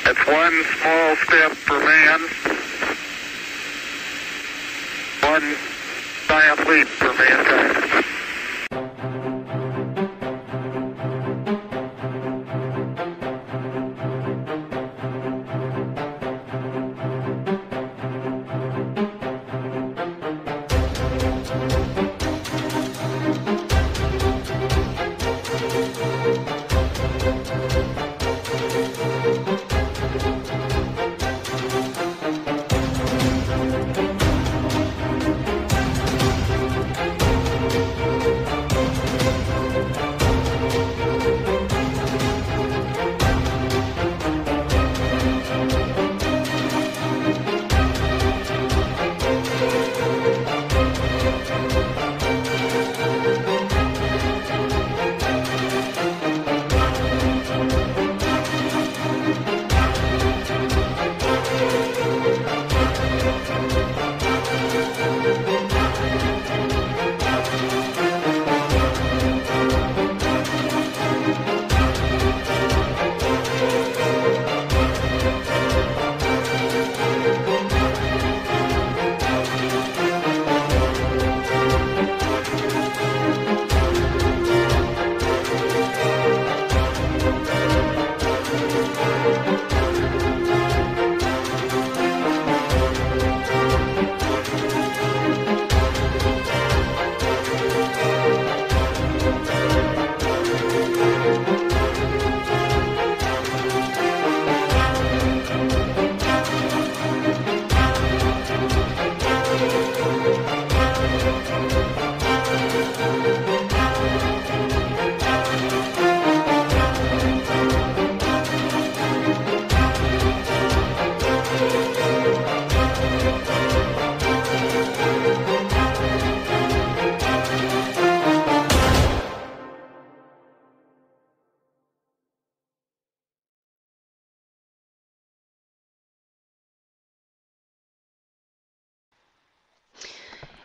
It's one small step for man, one giant leap for mankind.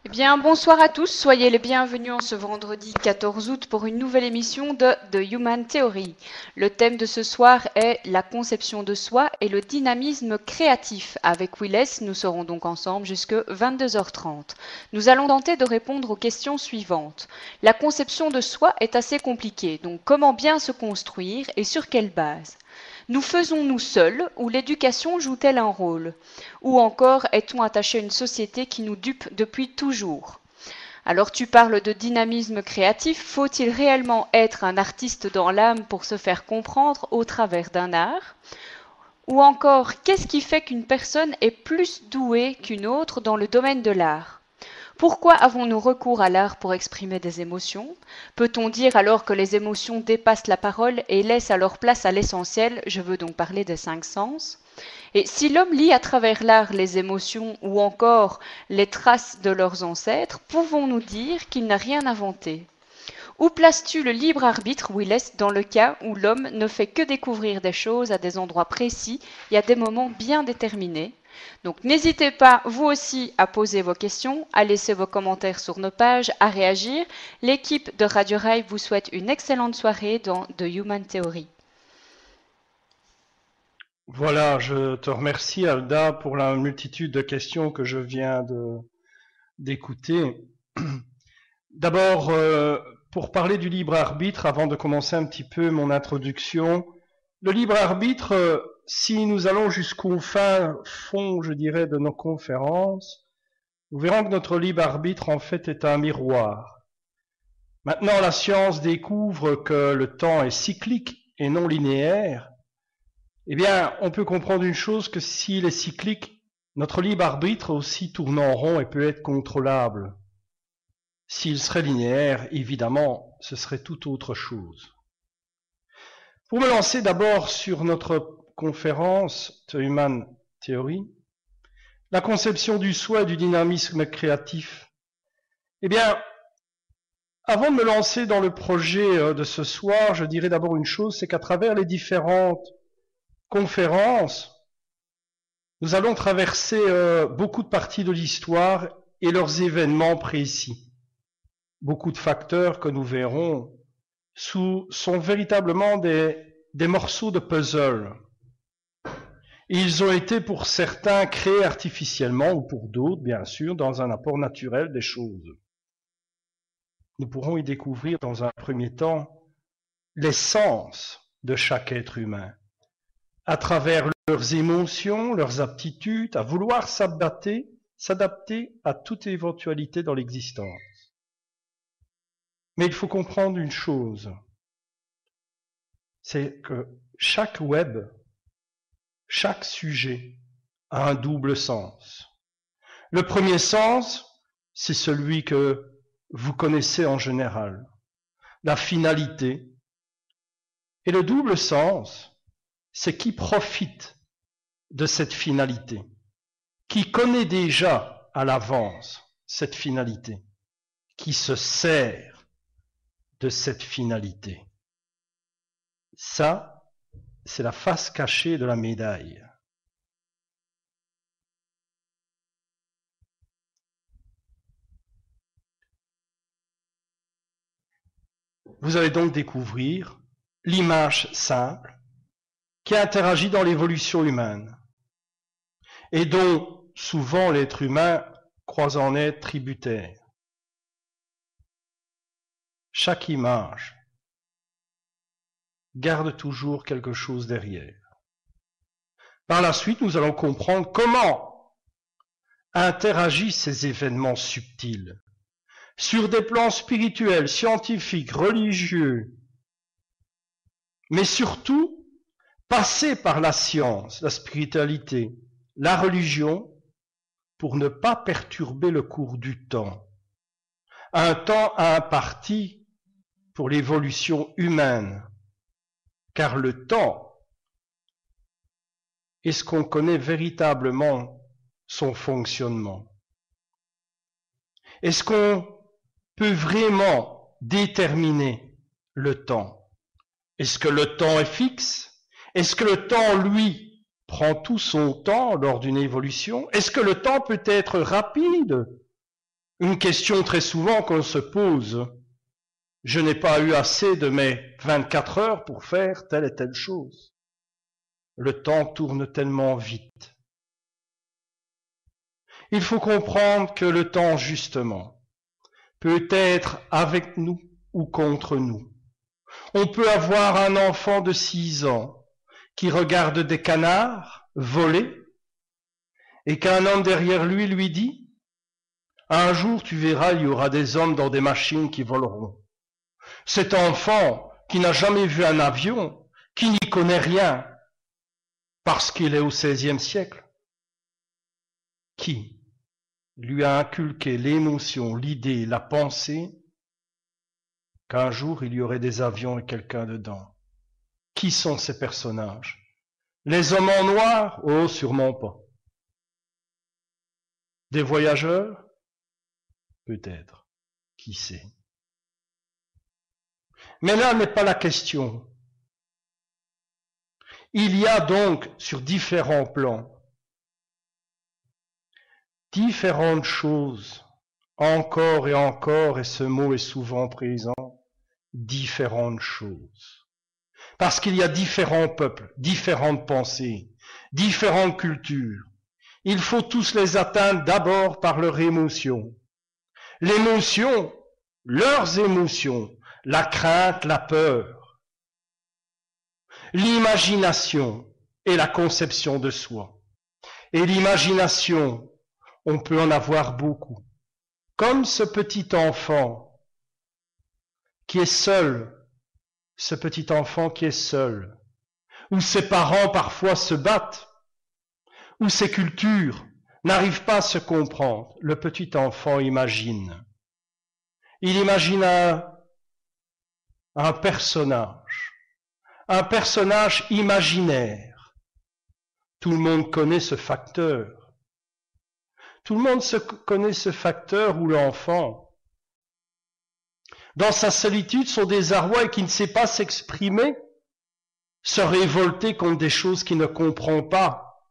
Eh bien, bonsoir à tous, soyez les bienvenus en ce vendredi 14 août pour une nouvelle émission de The Human Theory. Le thème de ce soir est la conception de soi et le dynamisme créatif. Avec Willis, nous serons donc ensemble jusque 22h30. Nous allons tenter de répondre aux questions suivantes. La conception de soi est assez compliquée, donc comment bien se construire et sur quelle base ? Nous faisons-nous seuls ou l'éducation joue-t-elle un rôle? Ou encore est-on attaché à une société qui nous dupe depuis toujours? Alors tu parles de dynamisme créatif, faut-il réellement être un artiste dans l'âme pour se faire comprendre au travers d'un art? Ou encore, qu'est-ce qui fait qu'une personne est plus douée qu'une autre dans le domaine de l'art? Pourquoi avons-nous recours à l'art pour exprimer des émotions? Peut-on dire alors que les émotions dépassent la parole et laissent alors place à l'essentiel? Je veux donc parler des 5 sens. Et si l'homme lit à travers l'art les émotions ou encore les traces de leurs ancêtres, pouvons-nous dire qu'il n'a rien inventé? Où places-tu le libre arbitre, Willis, dans le cas où l'homme ne fait que découvrir des choses à des endroits précis et à des moments bien déterminés? Donc n'hésitez pas, vous aussi, à poser vos questions, à laisser vos commentaires sur nos pages, à réagir. L'équipe de Radio Rail vous souhaite une excellente soirée dans The Human Theory. Voilà, je te remercie Alda pour la multitude de questions que je viens d'écouter. D'abord, pour parler du libre arbitre, avant de commencer un petit peu mon introduction, le libre arbitre, si nous allons jusqu'au fin fond, je dirais, de nos conférences, nous verrons que notre libre arbitre, en fait, est un miroir. Maintenant, la science découvre que le temps est cyclique et non linéaire. Eh bien, on peut comprendre une chose, que s'il est cyclique, notre libre arbitre aussi tourne en rond et peut être contrôlable. S'il serait linéaire, évidemment, ce serait tout autre chose. Pour me lancer d'abord sur notre conférence The Human Theory, la conception du soi et du dynamisme créatif. Eh bien, avant de me lancer dans le projet de ce soir, je dirais d'abord une chose, c'est qu'à travers les différentes conférences, nous allons traverser beaucoup de parties de l'histoire et leurs événements précis. Beaucoup de facteurs que nous verrons sont véritablement des morceaux de puzzle. Ils ont été pour certains créés artificiellement ou pour d'autres, bien sûr, dans un apport naturel des choses. Nous pourrons y découvrir dans un premier temps l'essence de chaque être humain, à travers leurs émotions, leurs aptitudes, à vouloir s'adapter à toute éventualité dans l'existence. Mais il faut comprendre une chose, c'est que chaque web, chaque sujet a un double sens. Le premier sens, c'est celui que vous connaissez en général, la finalité. Et le double sens, c'est qui profite de cette finalité, qui connaît déjà à l'avance cette finalité, qui se sert de cette finalité. Ça, c'est la face cachée de la médaille. Vous allez donc découvrir l'image simple qui interagit dans l'évolution humaine et dont souvent l'être humain croit en être tributaire. Chaque image garde toujours quelque chose derrière. Par la suite, nous allons comprendre comment interagissent ces événements subtils sur des plans spirituels, scientifiques, religieux, mais surtout passer par la science, la spiritualité, la religion, pour ne pas perturber le cours du temps. Un temps imparti pour l'évolution humaine, car le temps est ce qu'on connaît véritablement son fonctionnement. Est-ce qu'on peut vraiment déterminer le temps? Est-ce que le temps est fixe? Est-ce que le temps, lui, prend tout son temps lors d'une évolution? Est-ce que le temps peut être rapide? Une question très souvent qu'on se pose. Je n'ai pas eu assez de mes 24 heures pour faire telle et telle chose. Le temps tourne tellement vite. Il faut comprendre que le temps, justement, peut être avec nous ou contre nous. On peut avoir un enfant de 6 ans qui regarde des canards voler et qu'un homme derrière lui dit « Un jour, tu verras, il y aura des hommes dans des machines qui voleront. » Cet enfant qui n'a jamais vu un avion, qui n'y connaît rien, parce qu'il est au XVIe siècle, qui lui a inculqué l'émotion, l'idée, la pensée qu'un jour il y aurait des avions et quelqu'un dedans. Qui sont ces personnages? Les hommes en noir? Oh, sûrement pas. Des voyageurs? Peut-être. Qui sait? Mais là n'est pas la question. Il y a donc sur différents plans différentes choses, encore et encore, et ce mot est souvent présent, différentes choses. Parce qu'il y a différents peuples, différentes pensées, différentes cultures. Il faut tous les atteindre d'abord par leur émotion. L'émotion, leurs émotions, la crainte, la peur, l'imagination et la conception de soi. Et l'imagination, on peut en avoir beaucoup. Comme ce petit enfant qui est seul, où ses parents parfois se battent, où ses cultures n'arrivent pas à se comprendre. Le petit enfant imagine. Il imagine un personnage imaginaire. Tout le monde connaît ce facteur. Tout le monde connaît ce facteur où l'enfant, dans sa solitude, son désarroi et qui ne sait pas s'exprimer, se révolter contre des choses qu'il ne comprend pas.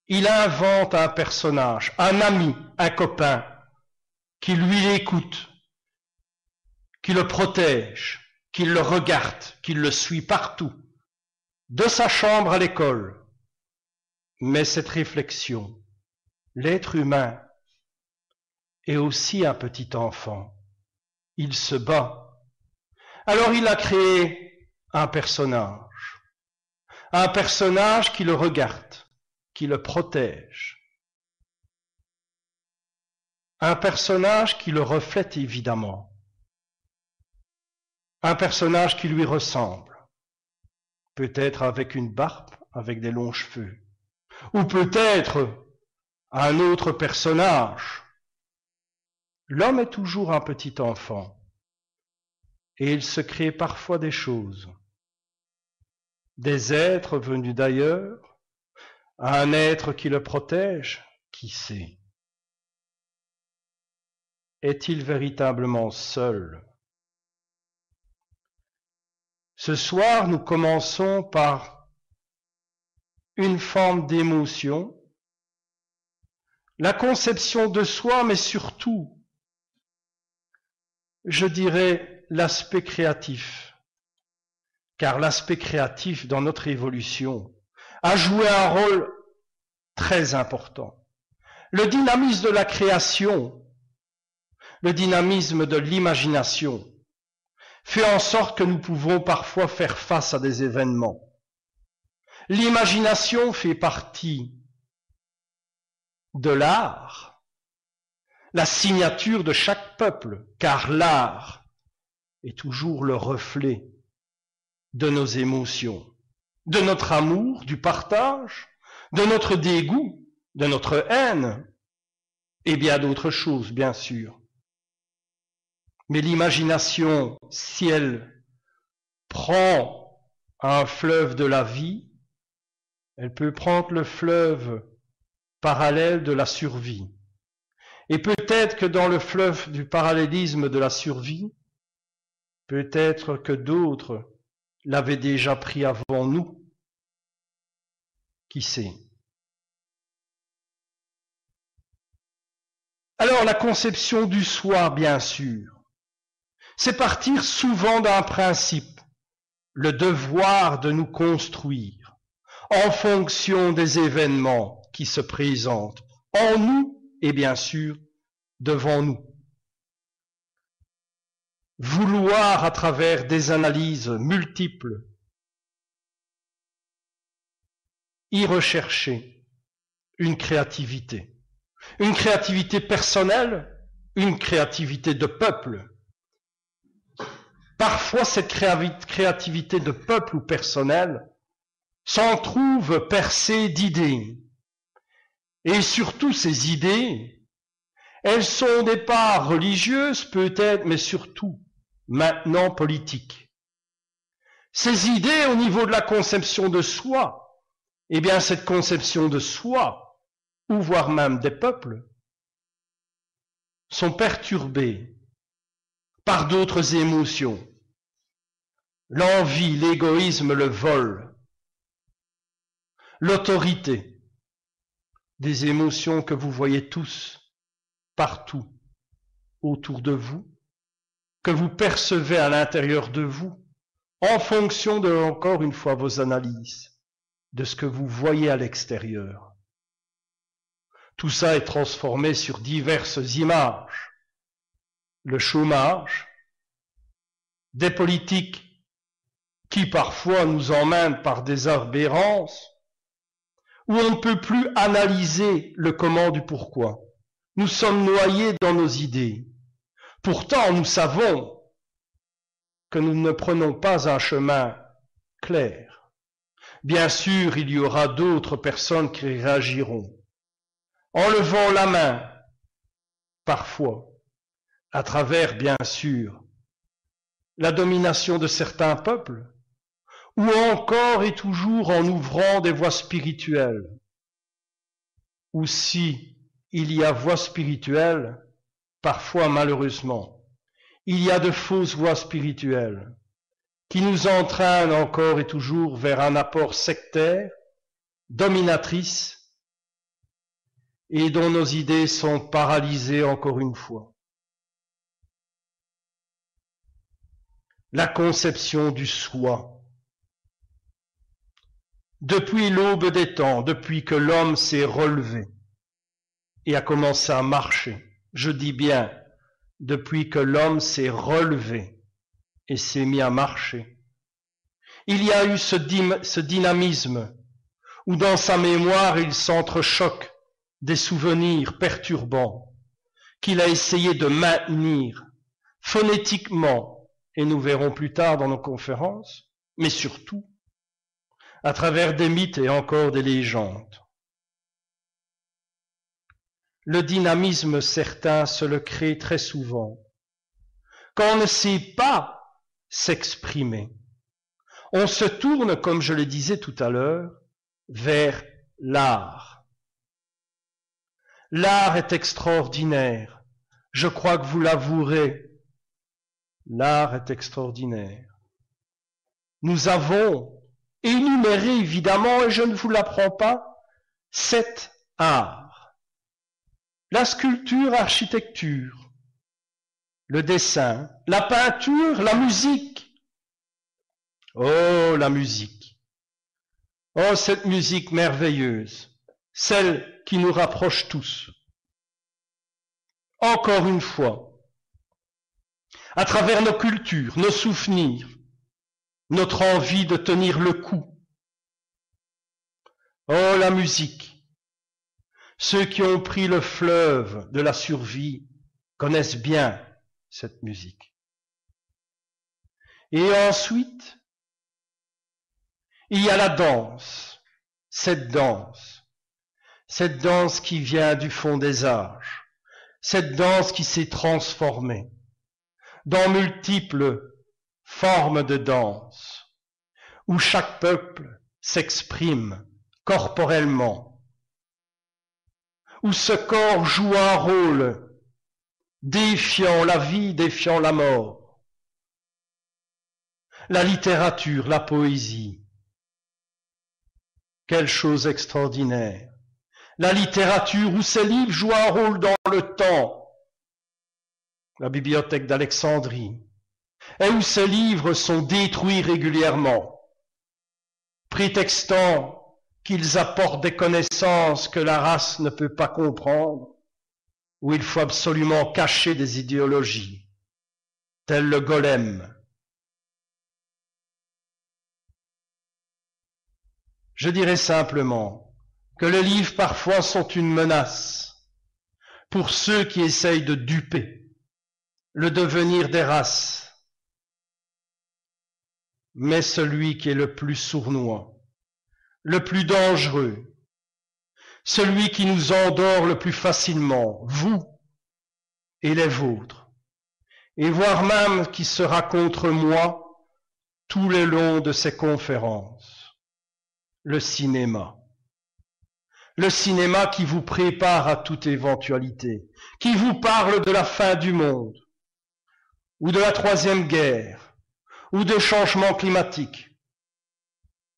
Il invente un personnage, un ami, un copain, qui lui écoute, qui le protège, qui le regarde, qui le suit partout, de sa chambre à l'école. Mais cette réflexion, l'être humain est aussi un petit enfant. Il se bat. Alors il a créé un personnage qui le regarde, qui le protège. Un personnage qui le reflète évidemment. Un personnage qui lui ressemble. Peut-être avec une barbe, avec des longs cheveux. Ou peut-être un autre personnage. L'homme est toujours un petit enfant. Et il se crée parfois des choses. Des êtres venus d'ailleurs, un être qui le protège, qui sait? Est-il véritablement seul? Ce soir, nous commençons par une forme d'émotion, la conception de soi, mais surtout, je dirais, l'aspect créatif. Car l'aspect créatif dans notre évolution a joué un rôle très important. Le dynamisme de la création, le dynamisme de l'imagination fait en sorte que nous pouvons parfois faire face à des événements. L'imagination fait partie de l'art, la signature de chaque peuple, car l'art est toujours le reflet de nos émotions, de notre amour, du partage, de notre dégoût, de notre haine, et bien d'autres choses, bien sûr. Mais l'imagination, si elle prend un fleuve de la vie, elle peut prendre le fleuve parallèle de la survie. Et peut-être que dans le fleuve du parallélisme de la survie, peut-être que d'autres l'avaient déjà pris avant nous. Qui sait? Alors la conception du soi, bien sûr, c'est partir souvent d'un principe, le devoir de nous construire en fonction des événements qui se présentent en nous et bien sûr devant nous. Vouloir à travers des analyses multiples y rechercher une créativité personnelle, une créativité de peuple. Parfois cette créativité de peuple ou personnelle s'en trouve percée d'idées. Et surtout ces idées, elles sont au départ religieuses peut-être, mais surtout maintenant politiques. Ces idées au niveau de la conception de soi, eh bien cette conception de soi, ou voire même des peuples, sont perturbées par d'autres émotions. L'envie, l'égoïsme, le vol, l'autorité, des émotions que vous voyez tous, partout, autour de vous, que vous percevez à l'intérieur de vous, en fonction de, encore une fois, vos analyses, de ce que vous voyez à l'extérieur. Tout ça est transformé sur diverses images. Le chômage, des politiques qui parfois nous emmènent par des aberrances, où on ne peut plus analyser le comment du pourquoi. Nous sommes noyés dans nos idées. Pourtant, nous savons que nous ne prenons pas un chemin clair. Bien sûr, il y aura d'autres personnes qui réagiront, en levant la main, parfois, à travers, bien sûr, la domination de certains peuples, ou encore et toujours en ouvrant des voies spirituelles. Ou si il y a voie spirituelle, parfois malheureusement, il y a de fausses voies spirituelles qui nous entraînent encore et toujours vers un apport sectaire, dominatrice, et dont nos idées sont paralysées encore une fois. La conception du soi. depuis l'aube des temps, depuis que l'homme s'est relevé et a commencé à marcher. Je dis bien, depuis que l'homme s'est relevé et s'est mis à marcher. Il y a eu ce dynamisme où dans sa mémoire il s'entrechoque des souvenirs perturbants qu'il a essayé de maintenir phonétiquement, et nous verrons plus tard dans nos conférences, mais surtout à travers des mythes et encore des légendes. Le dynamisme certain se le crée très souvent quand on ne sait pas s'exprimer. On se tourne, comme je le disais tout à l'heure, vers l'art. L'art est extraordinaire. Je crois que vous l'avouerez. L'art est extraordinaire. Nous avons énuméré, évidemment, et je ne vous l'apprends pas, 7 arts. La sculpture, l'architecture, le dessin, la peinture, la musique. Oh, la musique. Oh, cette musique merveilleuse, celle qui nous rapproche tous. Encore une fois, à travers nos cultures, nos souvenirs, notre envie de tenir le coup. Oh, la musique. Ceux qui ont pris le fleuve de la survie connaissent bien cette musique. Et ensuite, il y a la danse, cette danse qui vient du fond des âges, cette danse qui s'est transformée dans multiples formes de danse, où chaque peuple s'exprime corporellement, où ce corps joue un rôle défiant la vie, défiant la mort. La littérature, la poésie, quelle chose extraordinaire. La littérature où ces livres jouent un rôle dans le temps, la bibliothèque d'Alexandrie, et où ces livres sont détruits régulièrement, prétextant qu'ils apportent des connaissances que la race ne peut pas comprendre, où il faut absolument cacher des idéologies, tel le golem. Je dirais simplement que les livres parfois sont une menace pour ceux qui essayent de duper le devenir des races. Mais celui qui est le plus sournois, le plus dangereux, celui qui nous endort le plus facilement, vous et les vôtres, et voire même qui sera contre moi tout le long de ces conférences, le cinéma. Le cinéma qui vous prépare à toute éventualité, qui vous parle de la fin du monde, ou de la troisième guerre, ou de changement climatique,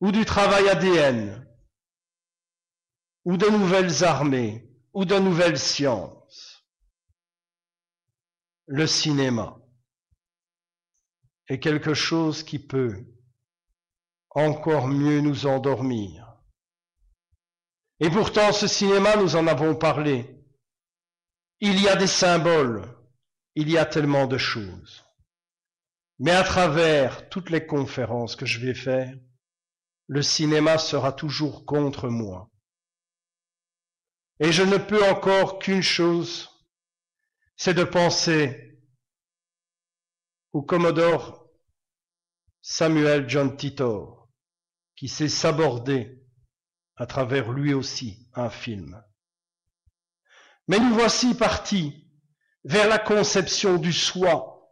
ou du travail ADN, ou de nouvelles armées, ou de nouvelles sciences. Le cinéma est quelque chose qui peut encore mieux nous endormir. Et pourtant, ce cinéma, nous en avons parlé. Il y a des symboles, il y a tellement de choses. Mais à travers toutes les conférences que je vais faire, le cinéma sera toujours contre moi. Et je ne peux encore qu'une chose, c'est de penser au Commodore Samuel John Titor, qui s'est sabordé à travers lui aussi un film. Mais nous voici partis vers la conception du soi.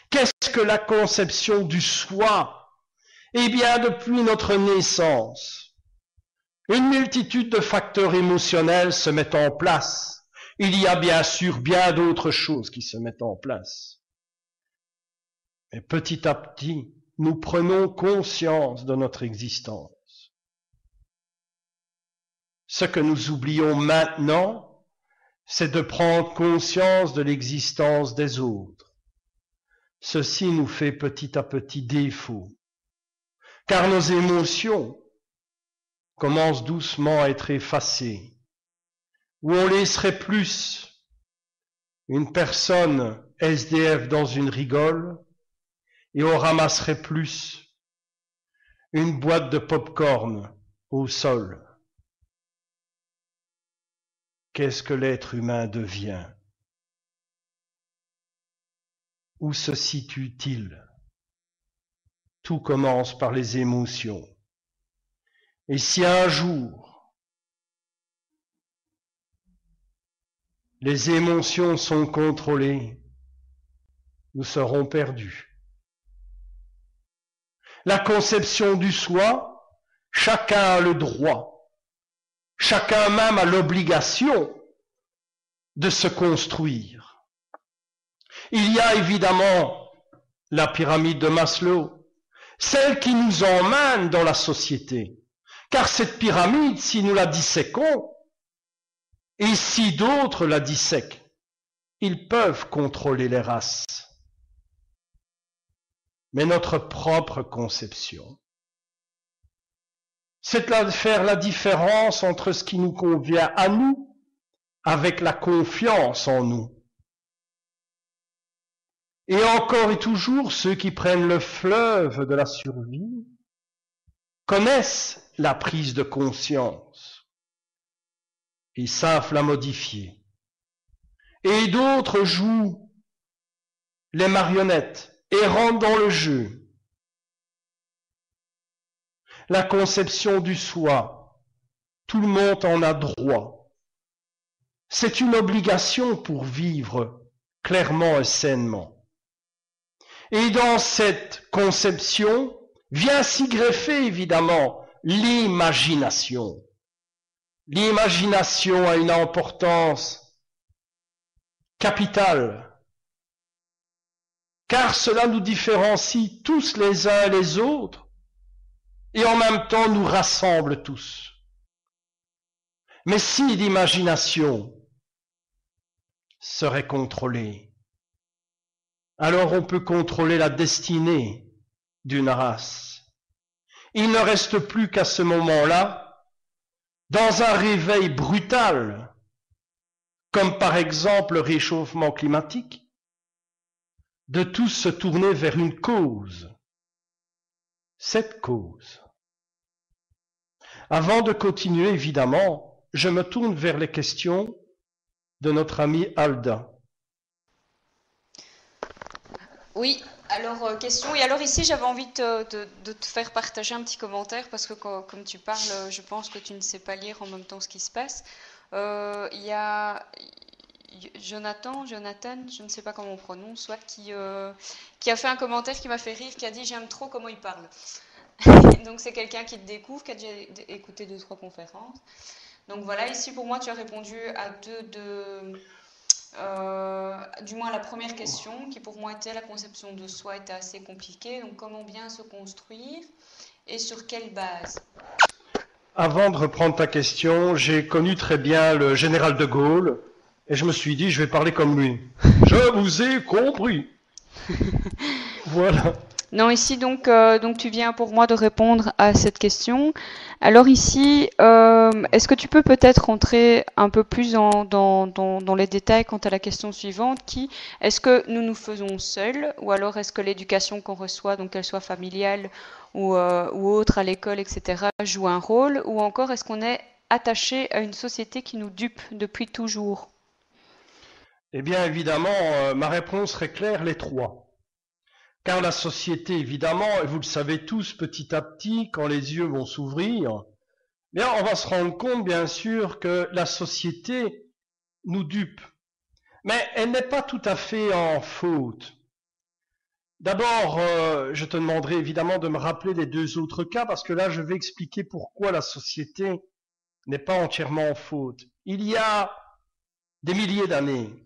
Qu'est-ce que la conception du soi? Eh bien, depuis notre naissance, une multitude de facteurs émotionnels se mettent en place. Il y a bien sûr bien d'autres choses qui se mettent en place. Mais petit à petit, nous prenons conscience de notre existence. Ce que nous oublions maintenant, c'est de prendre conscience de l'existence des autres. Ceci nous fait petit à petit défaut, car nos émotions commence doucement à être effacée, où on laisserait plus une personne SDF dans une rigole et on ramasserait plus une boîte de pop-corn au sol. Qu'est-ce que l'être humain devient? Où se situe-t-il? Tout commence par les émotions. Et si un jour les émotions sont contrôlées, nous serons perdus. La conception du soi, chacun a le droit, chacun même a l'obligation de se construire. Il y a évidemment la pyramide de Maslow, celle qui nous emmène dans la société. Car cette pyramide, si nous la disséquons, et si d'autres la dissèquent, ils peuvent contrôler les races. Mais notre propre conception, c'est de faire la différence entre ce qui nous convient à nous, avec la confiance en nous. Et encore et toujours, ceux qui prennent le fleuve de la survie connaissent la prise de conscience. Ils savent la modifier. Et d'autres jouent les marionnettes et rentrent dans le jeu. La conception du soi, tout le monde en a droit. C'est une obligation pour vivre clairement et sainement. Et dans cette conception vient s'y greffer évidemment l'imagination. L'imagination a une importance capitale, car cela nous différencie tous les uns et les autres, et en même temps nous rassemble tous. Mais si l'imagination serait contrôlée, alors on peut contrôler la destinée d'une race. Il ne reste plus qu'à ce moment-là, dans un réveil brutal, comme par exemple le réchauffement climatique, de tous se tourner vers une cause. Cette cause. Avant de continuer, évidemment, je me tourne vers les questions de notre amie Alda. Oui, alors question. Et alors ici, j'avais envie de te faire partager un petit commentaire parce que comme tu parles, je pense que tu ne sais pas lire en même temps ce qui se passe. Il y a Jonathan, je ne sais pas comment on prononce, soit qui a fait un commentaire qui m'a fait rire, qui a dit « J'aime trop comment il parle ». Donc c'est quelqu'un qui te découvre, qui a déjà écouté 2-3 conférences. Donc voilà, ici pour moi tu as répondu à du moins la première question, qui pour moi était la conception de soi était assez compliquée. Donc comment bien se construire et sur quelle base? Avant de reprendre ta question, j'ai connu très bien le général de Gaulle et je me suis dit je vais parler comme lui. Je vous ai compris. Voilà. Non, ici donc tu viens pour moi de répondre à cette question. Alors ici, est-ce que tu peux peut-être rentrer un peu plus dans les détails quant à la question suivante, est-ce que nous nous faisons seuls ou alors est-ce que l'éducation qu'on reçoit, donc qu'elle soit familiale ou autre à l'école, etc., joue un rôle, ou encore est-ce qu'on est attaché à une société qui nous dupe depuis toujours? Eh bien évidemment, ma réponse serait claire, les trois. Car la société, évidemment, et vous le savez tous, petit à petit, quand les yeux vont s'ouvrir, bien, on va se rendre compte, bien sûr, que la société nous dupe. Mais elle n'est pas tout à fait en faute. D'abord, je te demanderai évidemment de me rappeler les 2 autres cas, parce que là, je vais expliquer pourquoi la société n'est pas entièrement en faute. Il y a des milliers d'années,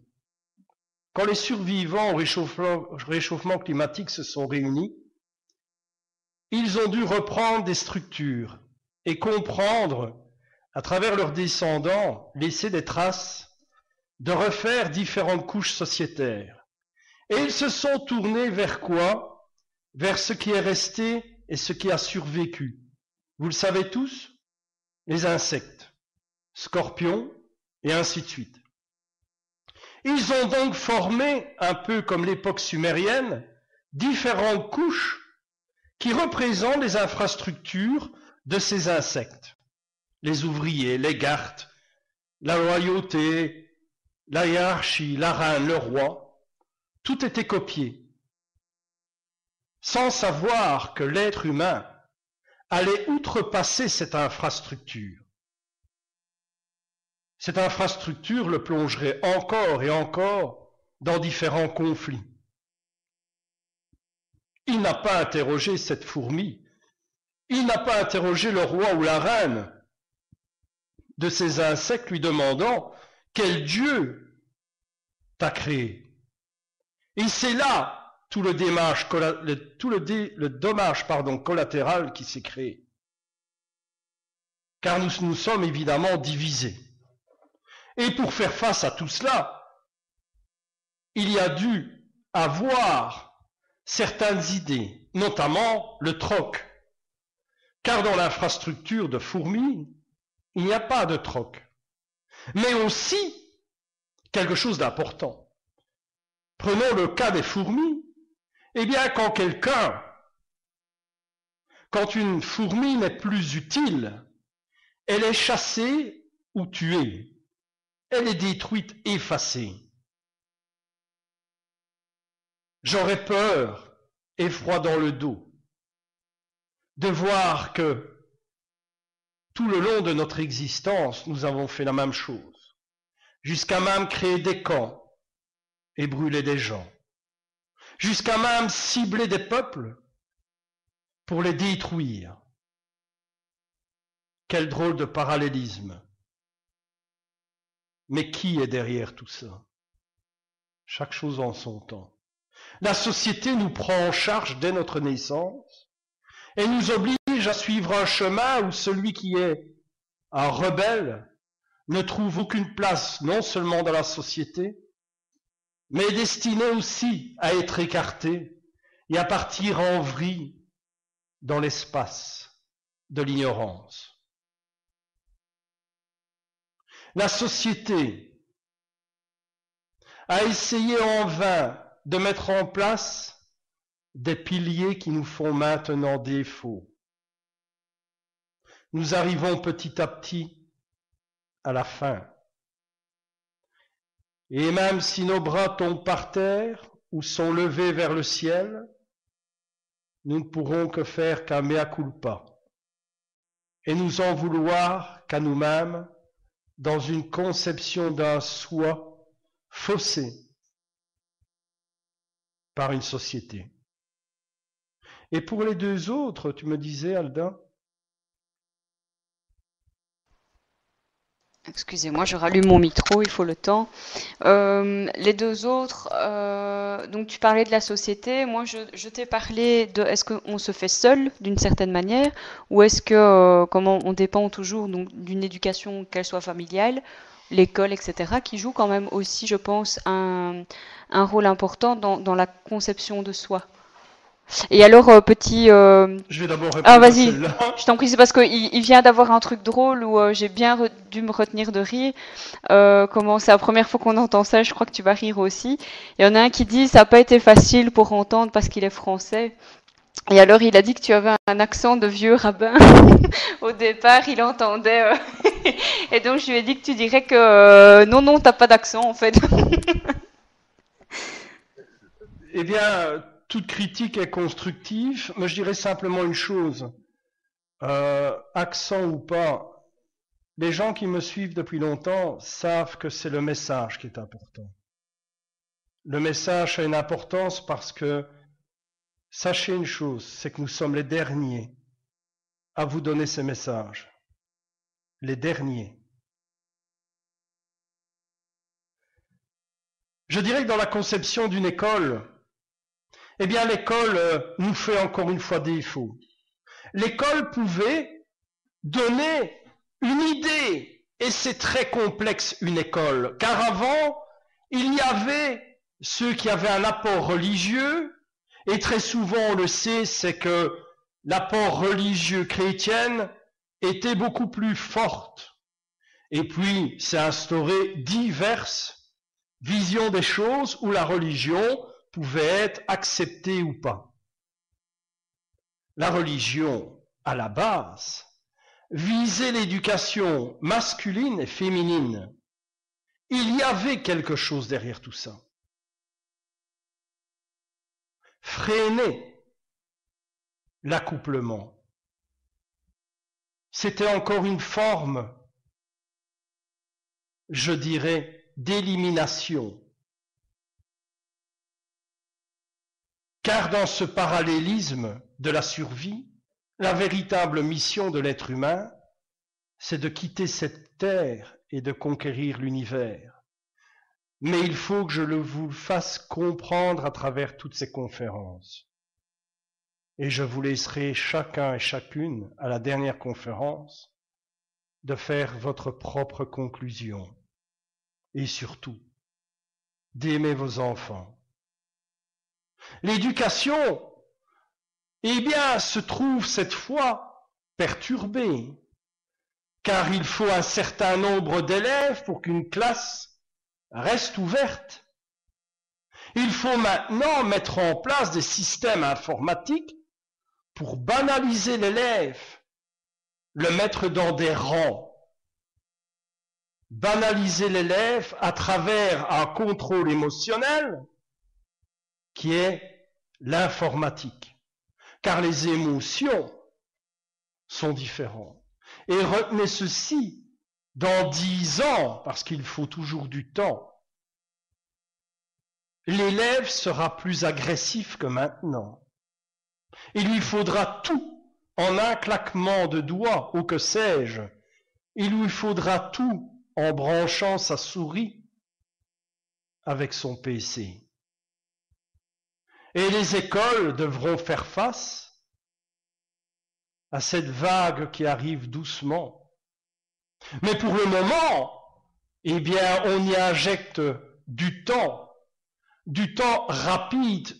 quand les survivants au réchauffement climatique se sont réunis, ils ont dû reprendre des structures et comprendre, à travers leurs descendants, laisser des traces, de refaire différentes couches sociétaires. Et ils se sont tournés vers quoi? Vers ce qui est resté et ce qui a survécu. Vous le savez tous? les insectes, scorpions, et ainsi de suite. Ils ont donc formé, un peu comme l'époque sumérienne, différentes couches qui représentent les infrastructures de ces insectes. Les ouvriers, les gardes, la loyauté, la hiérarchie, la reine, le roi, tout était copié, sans savoir que l'être humain allait outrepasser cette infrastructure. Cette infrastructure le plongerait encore et encore dans différents conflits. Il n'a pas interrogé cette fourmi, il n'a pas interrogé le roi ou la reine de ces insectes lui demandant « Quel Dieu t'a créé ?» Et c'est là tout le dommage collatéral qui s'est créé. Car nous sommes évidemment divisés. Et pour faire face à tout cela, il y a dû avoir certaines idées, notamment le troc. Car dans l'infrastructure de fourmis, il n'y a pas de troc. Mais aussi, quelque chose d'important. Prenons le cas des fourmis. Eh bien, quand une fourmi n'est plus utile, elle est chassée ou tuée. Elle est détruite, effacée. J'aurais peur et froid dans le dos de voir que tout le long de notre existence, nous avons fait la même chose, jusqu'à même créer des camps et brûler des gens, jusqu'à même cibler des peuples pour les détruire. Quel drôle de parallélisme. Mais qui est derrière tout ça? Chaque chose en son temps. La société nous prend en charge dès notre naissance et nous oblige à suivre un chemin où celui qui est un rebelle ne trouve aucune place non seulement dans la société, mais est destiné aussi à être écarté et à partir en vrille dans l'espace de l'ignorance. La société a essayé en vain de mettre en place des piliers qui nous font maintenant défaut. Nous arrivons petit à petit à la fin. Et même si nos bras tombent par terre ou sont levés vers le ciel, nous ne pourrons que faire qu'un mea culpa et nous en vouloir qu'à nous-mêmes dans une conception d'un soi faussé par une société. Et pour les deux autres, tu me disais, Alda? Excusez-moi, je rallume mon micro, il faut le temps. Les deux autres, donc tu parlais de la société, moi je t'ai parlé de est-ce qu'on se fait seul d'une certaine manière ou est-ce que comment on dépend toujours donc d'une éducation qu'elle soit familiale, l'école, etc., qui joue quand même aussi, je pense, un rôle important dans la conception de soi. Et alors, Je vais d'abord répondre à vas-y, celle-là. je t'en prie, c'est parce qu'il vient d'avoir un truc drôle où j'ai bien dû me retenir de rire. Comment c'est la première fois qu'on entend ça, je crois que tu vas rire aussi. Il y en a un qui dit, ça n'a pas été facile pour entendre parce qu'il est français. Et alors, il a dit que tu avais un accent de vieux rabbin. Au départ, il entendait. Et donc, je lui ai dit que tu dirais que non, t'as pas d'accent, en fait. Eh bien, toute critique est constructive, mais je dirais simplement une chose. Accent ou pas, les gens qui me suivent depuis longtemps savent que c'est le message qui est important. Le message a une importance parce que, sachez une chose, c'est que nous sommes les derniers à vous donner ces messages. Les derniers. Je dirais que dans la conception d'une école, eh bien l'école nous fait encore une fois défaut. L'école pouvait donner une idée, et c'est très complexe une école, car avant, il y avait ceux qui avaient un apport religieux, et très souvent on le sait, c'est que l'apport religieux chrétien était beaucoup plus forte. Et puis s'est instauré diverses visions des choses où la religion pouvait être acceptée ou pas. La religion, à la base, visait l'éducation masculine et féminine. Il y avait quelque chose derrière tout ça. Freiner l'accouplement. C'était encore une forme, je dirais, d'élimination. Car dans ce parallélisme de la survie, la véritable mission de l'être humain, c'est de quitter cette terre et de conquérir l'univers. Mais il faut que je vous le fasse comprendre à travers toutes ces conférences. Et je vous laisserai chacun et chacune, à la dernière conférence, de faire votre propre conclusion. Et surtout, d'aimer vos enfants. L'éducation, eh bien, se trouve cette fois perturbée, car il faut un certain nombre d'élèves pour qu'une classe reste ouverte. Il faut maintenant mettre en place des systèmes informatiques pour banaliser l'élève, le mettre dans des rangs. Banaliser l'élève à travers un contrôle émotionnel qui est l'informatique. Car les émotions sont différentes. Et retenez ceci, dans 10 ans, parce qu'il faut toujours du temps, l'élève sera plus agressif que maintenant. Il lui faudra tout en un claquement de doigts, ou que sais-je. Il lui faudra tout en branchant sa souris avec son PC. Et les écoles devront faire face à cette vague qui arrive doucement. Mais pour le moment, eh bien, on y injecte du temps rapide,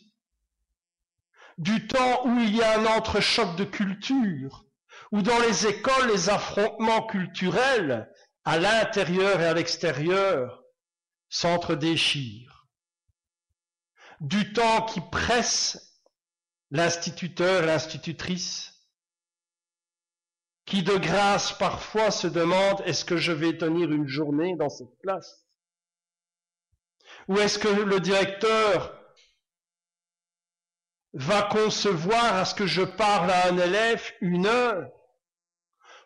du temps où il y a un entrechoc de culture, où dans les écoles, les affrontements culturels, à l'intérieur et à l'extérieur, s'entre-déchirent. Du temps qui presse l'instituteur, l'institutrice, qui de grâce parfois se demande est-ce que je vais tenir une journée dans cette classe? Ou est-ce que le directeur va concevoir à ce que je parle à un élève 1 heure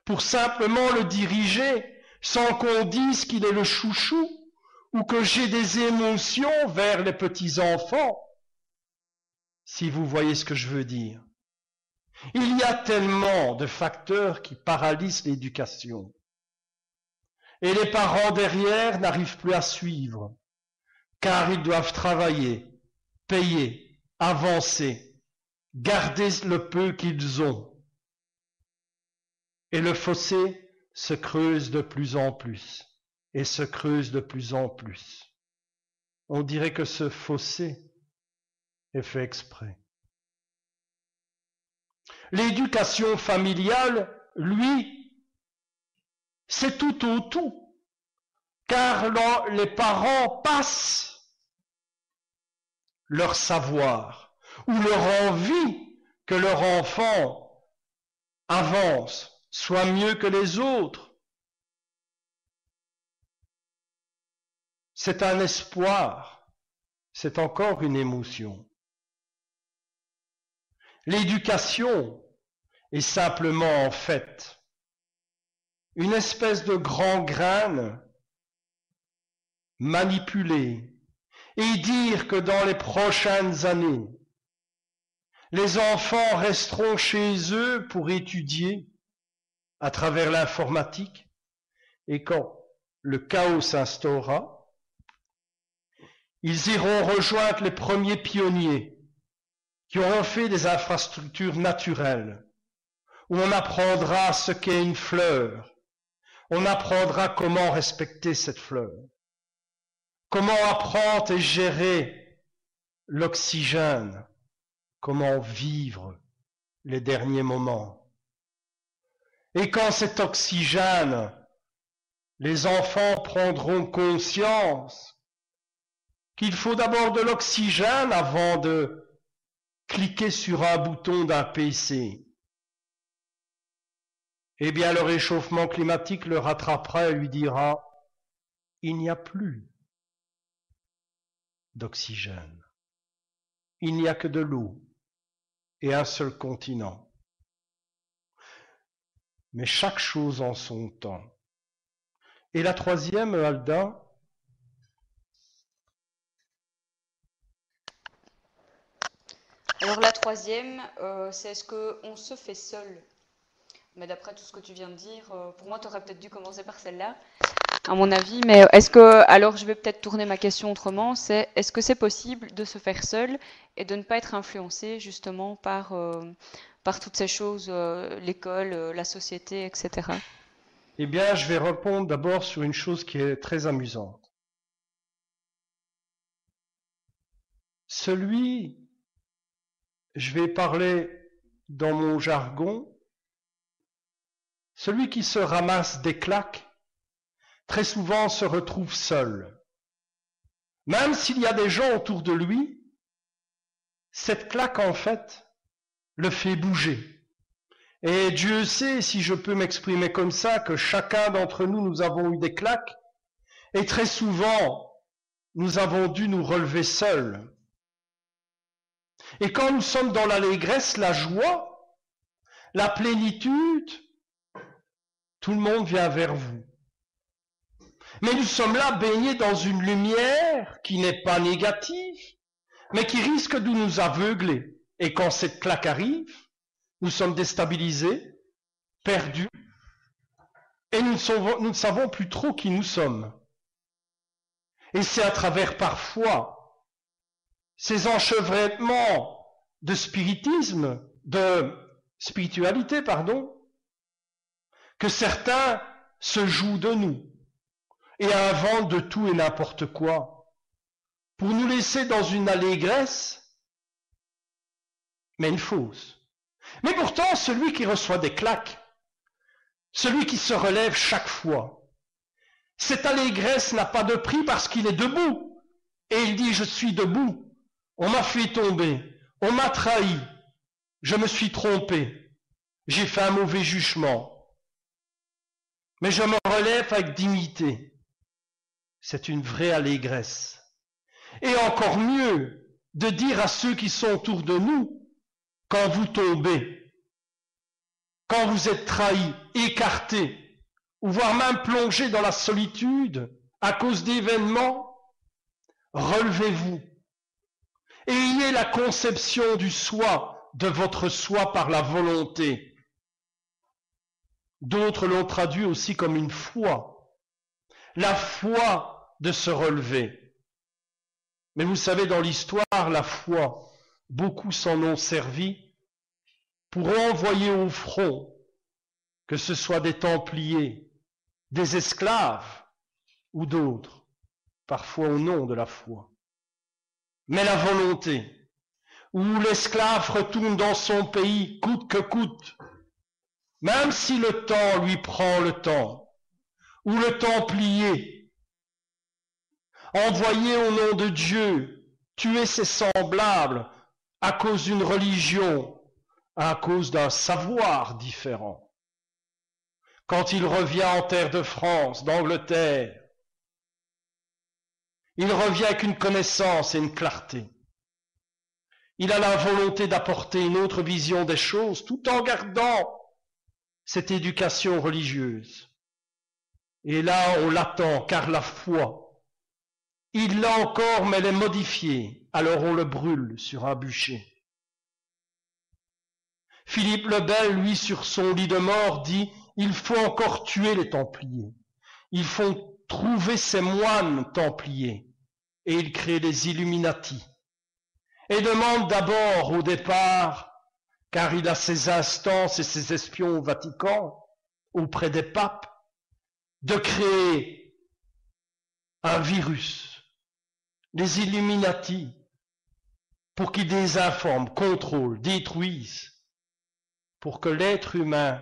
pour simplement le diriger sans qu'on dise qu'il est le chouchou ou que j'ai des émotions vers les petits-enfants, si vous voyez ce que je veux dire. Il y a tellement de facteurs qui paralysent l'éducation. Et les parents derrière n'arrivent plus à suivre, car ils doivent travailler, payer, avancer, garder le peu qu'ils ont. Et le fossé se creuse de plus en plus, et se creuse de plus en plus. On dirait que ce fossé est fait exprès. L'éducation familiale, lui, c'est tout au tout, car les parents passent leur savoir ou leur envie que leur enfant avance, soit mieux que les autres. C'est un espoir, c'est encore une émotion. L'éducation est simplement en fait une espèce de grand grain manipulé et dire que dans les prochaines années, les enfants resteront chez eux pour étudier à travers l'informatique et quand le chaos s'instaurera, ils iront rejoindre les premiers pionniers qui auront fait des infrastructures naturelles, où on apprendra ce qu'est une fleur, on apprendra comment respecter cette fleur, comment apprendre et gérer l'oxygène, comment vivre les derniers moments. Et quand cet oxygène, les enfants prendront conscience qu'il faut d'abord de l'oxygène avant de cliquer sur un bouton d'un PC, eh bien le réchauffement climatique le rattrapera et lui dira « il n'y a plus d'oxygène, il n'y a que de l'eau et un seul continent. » Mais chaque chose en son temps. Et la troisième, Alda? Alors la troisième, c'est est-ce qu'on se fait seul? Mais d'après tout ce que tu viens de dire, pour moi, tu aurais peut-être dû commencer par celle-là, à mon avis. Mais est-ce que, alors je vais peut-être tourner ma question autrement, c'est est-ce que c'est possible de se faire seul et de ne pas être influencé justement par toutes ces choses, l'école, la société, etc. Eh bien, je vais répondre d'abord sur une chose qui est très amusante. Je vais parler dans mon jargon, celui qui se ramasse des claques, très souvent se retrouve seul. Même s'il y a des gens autour de lui, cette claque, en fait, le fait bouger. Et Dieu sait, si je peux m'exprimer comme ça, que chacun d'entre nous, nous avons eu des claques, et très souvent, nous avons dû nous relever seuls. Et quand nous sommes dans l'allégresse, la joie, la plénitude, tout le monde vient vers vous. Mais nous sommes là baignés dans une lumière qui n'est pas négative, mais qui risque de nous aveugler. Et quand cette claque arrive, nous sommes déstabilisés, perdus, et nous ne savons plus trop qui nous sommes. Et c'est à travers parfois ces enchevêtrements de spiritualité, que certains se jouent de nous et inventent de tout et n'importe quoi pour nous laisser dans une allégresse, mais une fausse. Mais pourtant, celui qui reçoit des claques, celui qui se relève chaque fois, cette allégresse n'a pas de prix parce qu'il est debout. Et il dit, je suis debout. On m'a fait tomber. On m'a trahi. Je me suis trompé. J'ai fait un mauvais jugement. Mais je me relève avec dignité. C'est une vraie allégresse. Et encore mieux, de dire à ceux qui sont autour de nous, quand vous tombez, quand vous êtes trahis, écartés, ou voire même plongés dans la solitude à cause d'événements, relevez-vous et ayez la conception du soi, de votre soi par la volonté. D'autres l'ont traduit aussi comme une foi, la foi de se relever. Mais vous savez, dans l'histoire, la foi, beaucoup s'en ont servi pour envoyer au front, que ce soit des Templiers, des esclaves ou d'autres, parfois au nom de la foi. Mais la volonté, où l'esclave retourne dans son pays coûte que coûte, même si le temps lui prend le temps, ou le Templier, envoyé au nom de Dieu, tuer ses semblables à cause d'une religion, à cause d'un savoir différent. Quand il revient en terre de France, d'Angleterre, il revient avec une connaissance et une clarté. Il a la volonté d'apporter une autre vision des choses tout en gardant cette éducation religieuse. Et là, on l'attend, car la foi, il l'a encore, mais elle est modifiée. Alors on le brûle sur un bûcher. Philippe le Bel, lui, sur son lit de mort, dit « Il faut encore tuer les Templiers. Il faut trouver ces moines Templiers. » Et il crée les Illuminati. Et demande d'abord, au départ, car il a ses instances et ses espions au Vatican, auprès des papes, de créer un virus, les Illuminati, pour qu'ils désinforment, contrôlent, détruisent, pour que l'être humain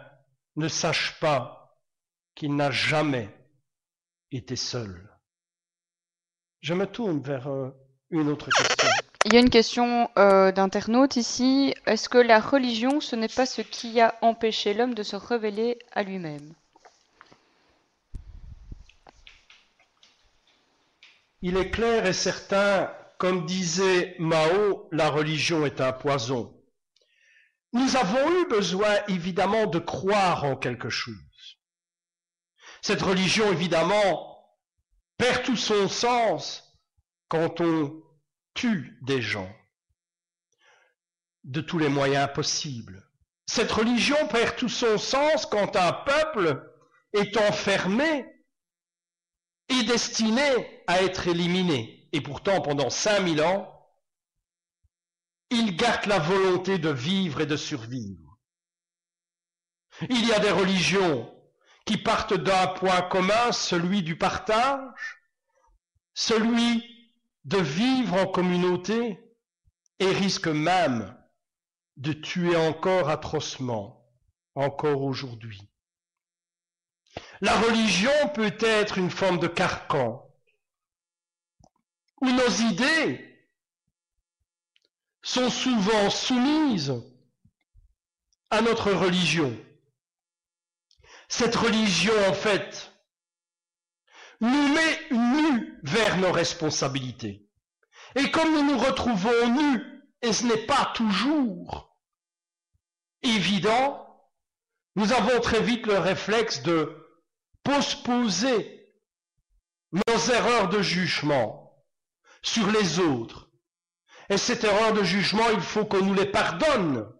ne sache pas qu'il n'a jamais été seul. Je me tourne vers une autre question. Il y a une question d'internaute ici. Est-ce que la religion, ce n'est pas ce qui a empêché l'homme de se révéler à lui-même? Il est clair et certain, comme disait Mao, la religion est un poison. Nous avons eu besoin, évidemment, de croire en quelque chose. Cette religion, évidemment, perd tout son sens quand on tue des gens de tous les moyens possibles. Cette religion perd tout son sens quand un peuple est enfermé et destiné à être éliminé. Et pourtant, pendant 5000 ans, il garde la volonté de vivre et de survivre. Il y a des religions qui partent d'un point commun, celui du partage, celui de vivre en communauté, et risquent même de tuer encore atrocement, encore aujourd'hui. La religion peut être une forme de carcan, où nos idées sont souvent soumises à notre religion. Cette religion, en fait, nous met nus vers nos responsabilités. Et comme nous nous retrouvons nus, et ce n'est pas toujours évident, nous avons très vite le réflexe de postposer nos erreurs de jugement sur les autres. Et cette erreur de jugement, il faut qu'on nous les pardonne.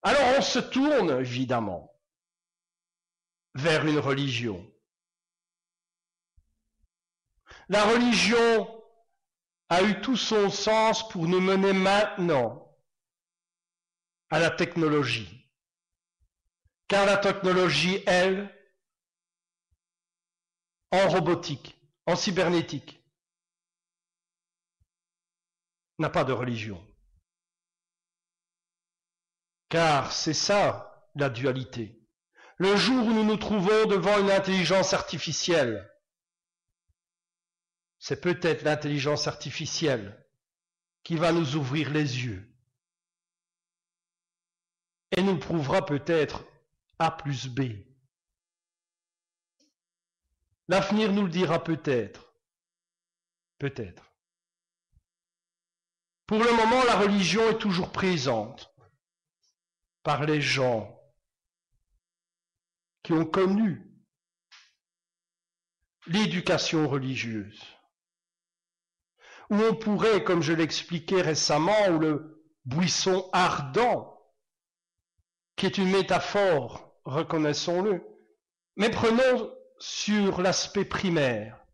Alors on se tourne, évidemment, vers une religion. La religion a eu tout son sens pour nous mener maintenant à la technologie. Car la technologie, elle, en robotique, en cybernétique, n'a pas de religion. Car c'est ça la dualité. Le jour où nous nous trouvons devant une intelligence artificielle, c'est peut-être l'intelligence artificielle qui va nous ouvrir les yeux et nous prouvera peut-être A plus B. L'avenir nous le dira peut-être. Peut-être. Pour le moment, la religion est toujours présente par les gens qui ont connu l'éducation religieuse, où on pourrait, comme je l'expliquais récemment, où le buisson ardent, qui est une métaphore, reconnaissons-le, mais prenons sur l'aspect primaire,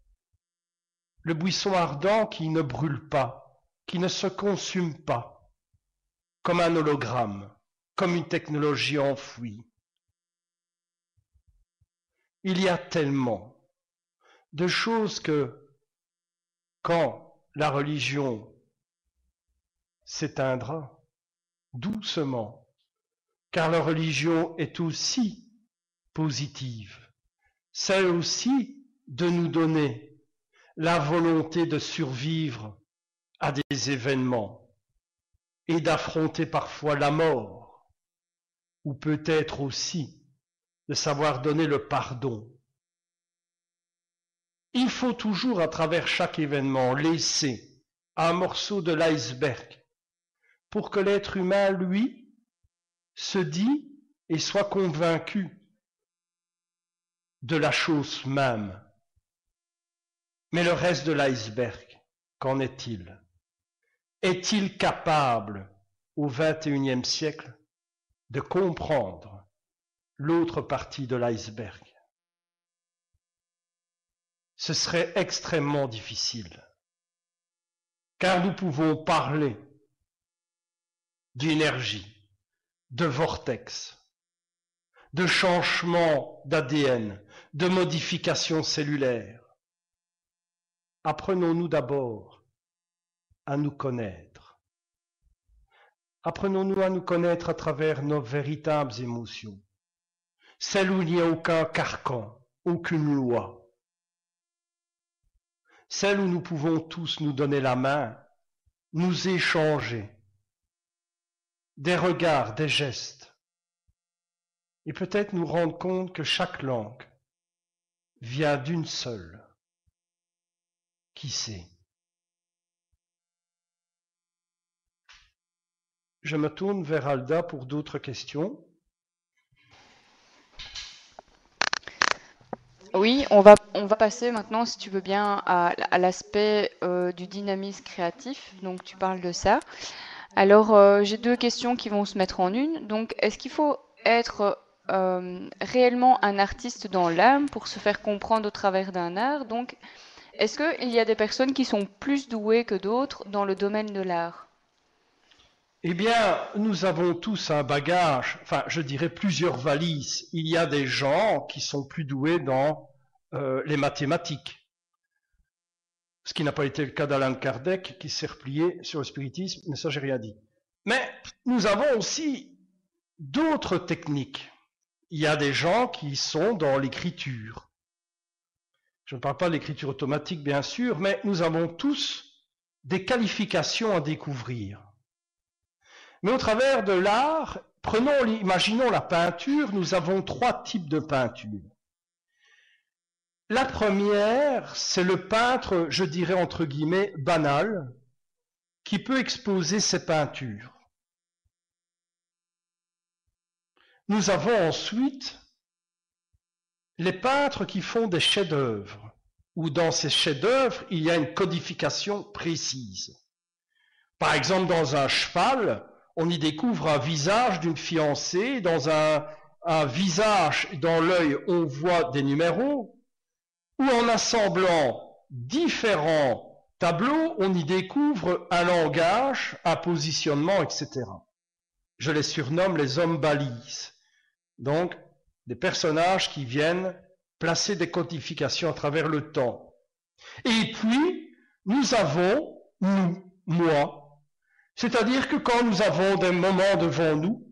le buisson ardent qui ne brûle pas, qui ne se consume pas, comme un hologramme, comme une technologie enfouie. Il y a tellement de choses que, quand la religion s'éteindra, doucement, car la religion est aussi positive, c'est aussi de nous donner la volonté de survivre à des événements et d'affronter parfois la mort, ou peut-être aussi de savoir donner le pardon. Il faut toujours, à travers chaque événement, laisser un morceau de l'iceberg pour que l'être humain, lui, se dit et soit convaincu de la chose même. Mais le reste de l'iceberg, qu'en est-il? Est-il capable, au XXIe siècle, de comprendre l'autre partie de l'iceberg? Ce serait extrêmement difficile, car nous pouvons parler d'énergie, de vortex, de changement d'ADN, de modification cellulaire. Apprenons-nous d'abord à nous connaître. Apprenons-nous à nous connaître à travers nos véritables émotions. celle où il n'y a aucun carcan, aucune loi, celle où nous pouvons tous nous donner la main, nous échanger, des regards, des gestes, et peut-être nous rendre compte que chaque langue vient d'une seule. Qui sait? Je me tourne vers Alda pour d'autres questions. Oui, on va passer maintenant, si tu veux bien, à l'aspect du dynamisme créatif. Donc, tu parles de ça. Alors, j'ai deux questions qui vont se mettre en une. Donc, est-ce qu'il faut être réellement un artiste dans l'âme pour se faire comprendre au travers d'un art? Donc, est-ce qu'il y a des personnes qui sont plus douées que d'autres dans le domaine de l'art? Eh bien, nous avons tous un bagage, enfin, je dirais plusieurs valises. Il y a des gens qui sont plus doués dans les mathématiques. Ce qui n'a pas été le cas d'Alan Kardec, qui s'est replié sur le spiritisme, mais ça, j'ai rien dit. Mais nous avons aussi d'autres techniques. Il y a des gens qui sont dans l'écriture. Je ne parle pas de l'écriture automatique, bien sûr, mais nous avons tous des qualifications à découvrir. Mais au travers de l'art, imaginons la peinture, nous avons trois types de peinture. La première, c'est le peintre, je dirais entre guillemets, banal, qui peut exposer ses peintures. Nous avons ensuite les peintres qui font des chefs-d'œuvre, où dans ces chefs-d'œuvre, il y a une codification précise. Par exemple, dans un cheval, on y découvre un visage d'une fiancée, dans un visage, dans l'œil, on voit des numéros, ou en assemblant différents tableaux, on y découvre un langage, un positionnement, etc. Je les surnomme les hommes balises. Donc, des personnages qui viennent placer des codifications à travers le temps. Et puis, nous avons, moi, c'est-à-dire que quand nous avons des moments devant nous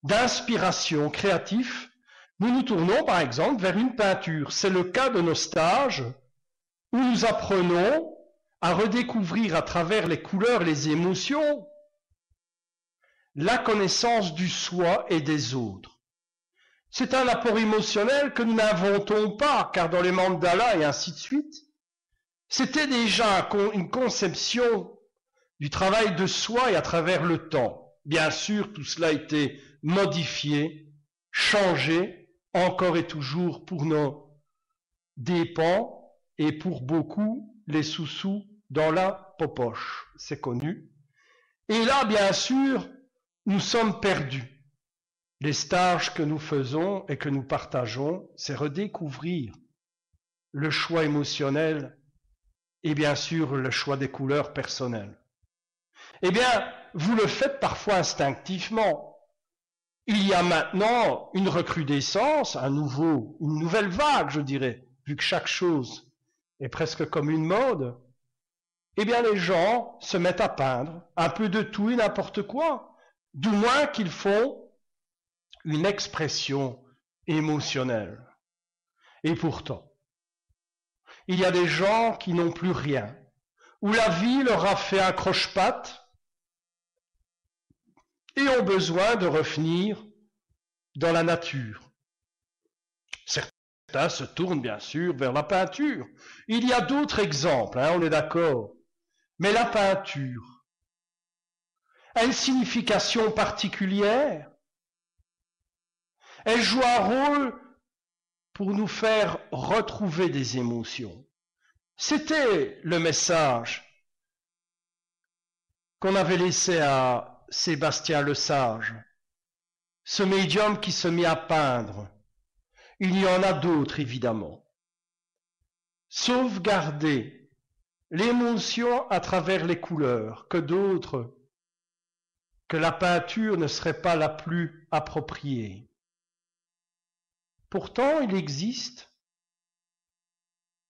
d'inspiration créative, nous nous tournons par exemple vers une peinture. C'est le cas de nos stages où nous apprenons à redécouvrir à travers les couleurs, les émotions, la connaissance du soi et des autres. C'est un apport émotionnel que nous n'inventons pas, car dans les mandalas et ainsi de suite, c'était déjà une conception du travail de soi et à travers le temps. Bien sûr, tout cela a été modifié, changé, encore et toujours pour nos dépens et pour beaucoup les sous-sous dans la popoche. C'est connu. Et là, bien sûr, nous sommes perdus. Les stages que nous faisons et que nous partageons, c'est redécouvrir le choix émotionnel et bien sûr le choix des couleurs personnelles. Eh bien, vous le faites parfois instinctivement. Il y a maintenant une recrudescence, une nouvelle vague, je dirais, vu que chaque chose est presque comme une mode. Eh bien, les gens se mettent à peindre un peu de tout et n'importe quoi, du moins qu'ils font une expression émotionnelle. Et pourtant, il y a des gens qui n'ont plus rien, où la vie leur a fait un croche-patte et ont besoin de revenir dans la nature. Certains se tournent bien sûr vers la peinture. Il y a d'autres exemples, on est d'accord. Mais la peinture a une signification particulière. Elle joue un rôle pour nous faire retrouver des émotions. C'était le message qu'on avait laissé à Sébastien Lesage, ce médium qui se mit à peindre. Il y en a d'autres, évidemment. Sauvegarder l'émotion à travers les couleurs, que d'autres, que la peinture ne serait pas la plus appropriée. Pourtant, il existe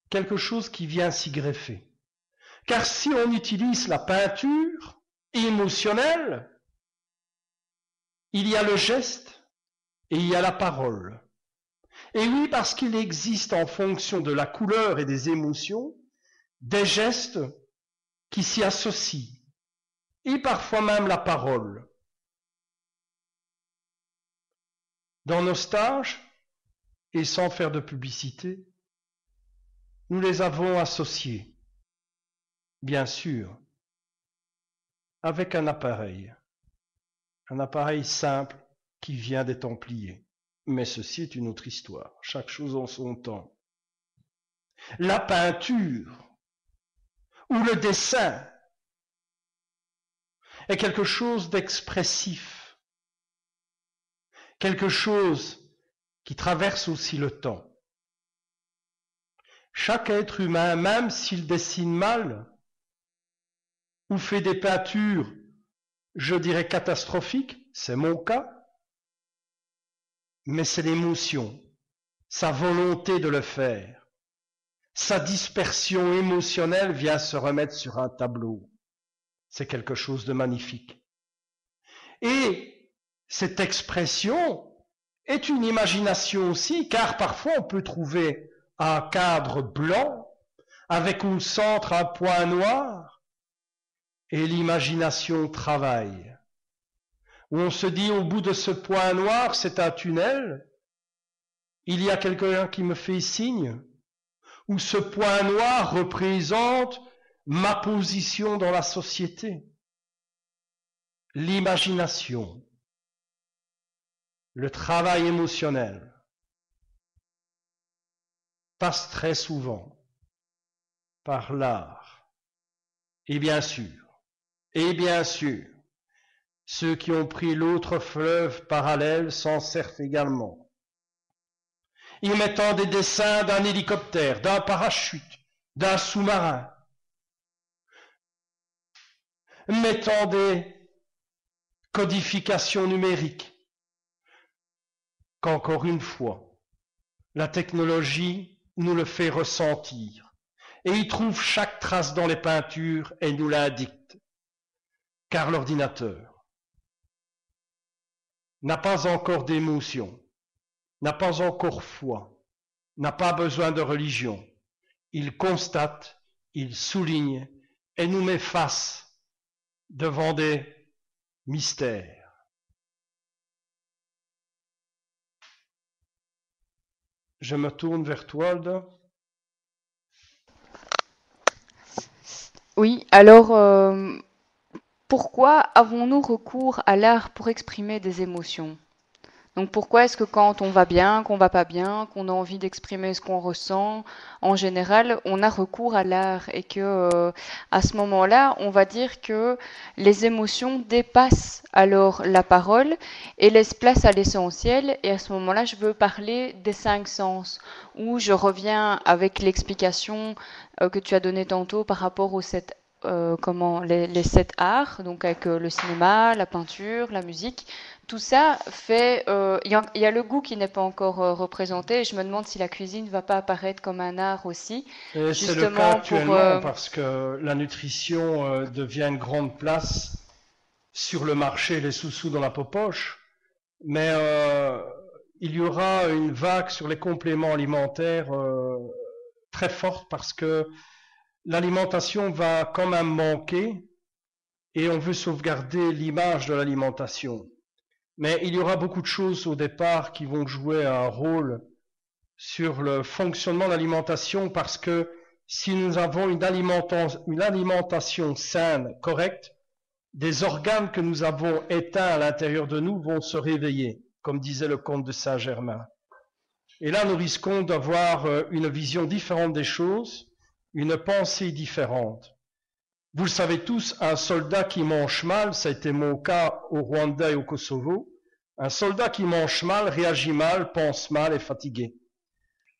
quelque chose qui vient s'y greffer. Car si on utilise la peinture émotionnelle, il y a le geste et il y a la parole. Et oui, parce qu'il existe en fonction de la couleur et des émotions, des gestes qui s'y associent, et parfois même la parole. Dans nos stages, et sans faire de publicité, nous les avons associés, bien sûr, avec un appareil simple qui vient des Templiers. Mais ceci est une autre histoire, chaque chose en son temps. La peinture ou le dessin est quelque chose d'expressif, quelque chose qui traverse aussi le temps. Chaque être humain, même s'il dessine mal ou fait des peintures, je dirais catastrophiques, c'est mon cas, mais c'est l'émotion, sa volonté de le faire, sa dispersion émotionnelle vient se remettre sur un tableau. C'est quelque chose de magnifique. Et cette expression est une imagination aussi, car parfois on peut trouver un cadre blanc avec au centre un point noir et l'imagination travaille. Où on se dit au bout de ce point noir, c'est un tunnel, il y a quelqu'un qui me fait signe, où ce point noir représente ma position dans la société. L'imagination, le travail émotionnel passe très souvent par l'art. Et bien sûr, ceux qui ont pris l'autre fleuve parallèle s'en servent également. Y mettant des dessins d'un hélicoptère, d'un parachute, d'un sous-marin, mettant des codifications numériques, qu'encore une fois, la technologie nous le fait ressentir, et y trouve chaque trace dans les peintures et nous l'indique, car l'ordinateur n'a pas encore d'émotion, n'a pas encore foi, n'a pas besoin de religion. Il constate, il souligne et nous met face devant des mystères. Je me tourne vers toi, Alda. Oui, alors pourquoi avons-nous recours à l'art pour exprimer des émotions? Donc pourquoi est-ce que quand on va bien, qu'on va pas bien, qu'on a envie d'exprimer ce qu'on ressent, en général, on a recours à l'art et que à ce moment-là, on va dire que les émotions dépassent alors la parole et laissent place à l'essentiel. Et à ce moment-là, je veux parler des 5 sens, où je reviens avec l'explication que tu as donnée tantôt par rapport aux 7 les 7 arts, donc avec le cinéma, la peinture, la musique. Tout ça fait... y a le goût qui n'est pas encore représenté. Et je me demande si la cuisine ne va pas apparaître comme un art aussi. C'est le cas actuellement parce que la nutrition devient une grande place sur le marché, les sous-sous dans la popoche. Mais il y aura une vague sur les compléments alimentaires très forte parce que l'alimentation va quand même manquer et on veut sauvegarder l'image de l'alimentation. Mais il y aura beaucoup de choses au départ qui vont jouer un rôle sur le fonctionnement de l'alimentation parce que si nous avons une alimentation saine, correcte, des organes que nous avons éteints à l'intérieur de nous vont se réveiller, comme disait le comte de Saint-Germain. Et là, nous risquons d'avoir une vision différente des choses, une pensée différente. Vous le savez tous, un soldat qui mange mal, ça a été mon cas au Rwanda et au Kosovo, un soldat qui mange mal, réagit mal, pense mal, est fatigué.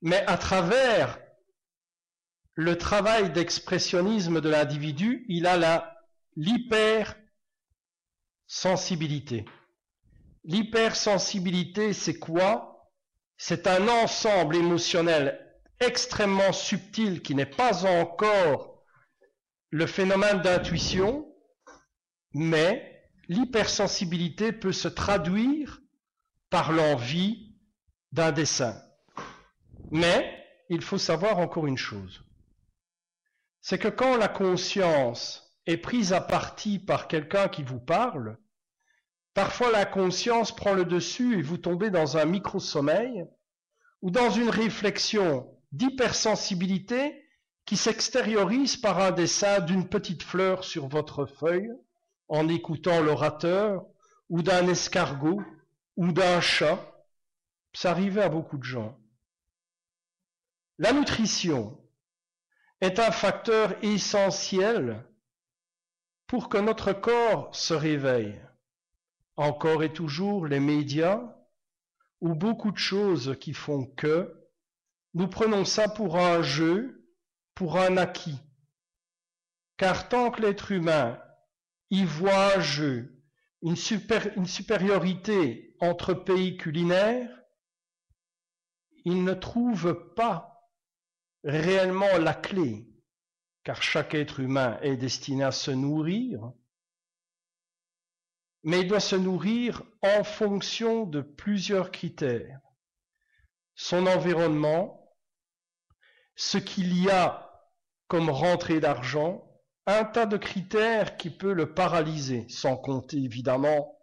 Mais à travers le travail d'expressionnisme de l'individu, il a l'hypersensibilité. L'hypersensibilité, c'est quoi? C'est un ensemble émotionnel extrêmement subtil qui n'est pas encore le phénomène d'intuition, mais l'hypersensibilité peut se traduire par l'envie d'un dessin. Mais il faut savoir encore une chose. C'est que quand la conscience est prise à partie par quelqu'un qui vous parle, parfois la conscience prend le dessus et vous tombez dans un micro-sommeil ou dans une réflexion d'hypersensibilité qui s'extériorise par un dessin d'une petite fleur sur votre feuille en écoutant l'orateur ou d'un escargot ou d'un chat. Ça arrivait à beaucoup de gens. La nutrition est un facteur essentiel pour que notre corps se réveille. Encore et toujours les médias ou beaucoup de choses qui font que nous prenons ça pour un jeu, pour un acquis. Car tant que l'être humain y voit un jeu, une supériorité entre pays culinaires, il ne trouve pas réellement la clé, car chaque être humain est destiné à se nourrir, mais il doit se nourrir en fonction de plusieurs critères. Son environnement, ce qu'il y a comme rentrée d'argent, un tas de critères qui peut le paralyser, sans compter évidemment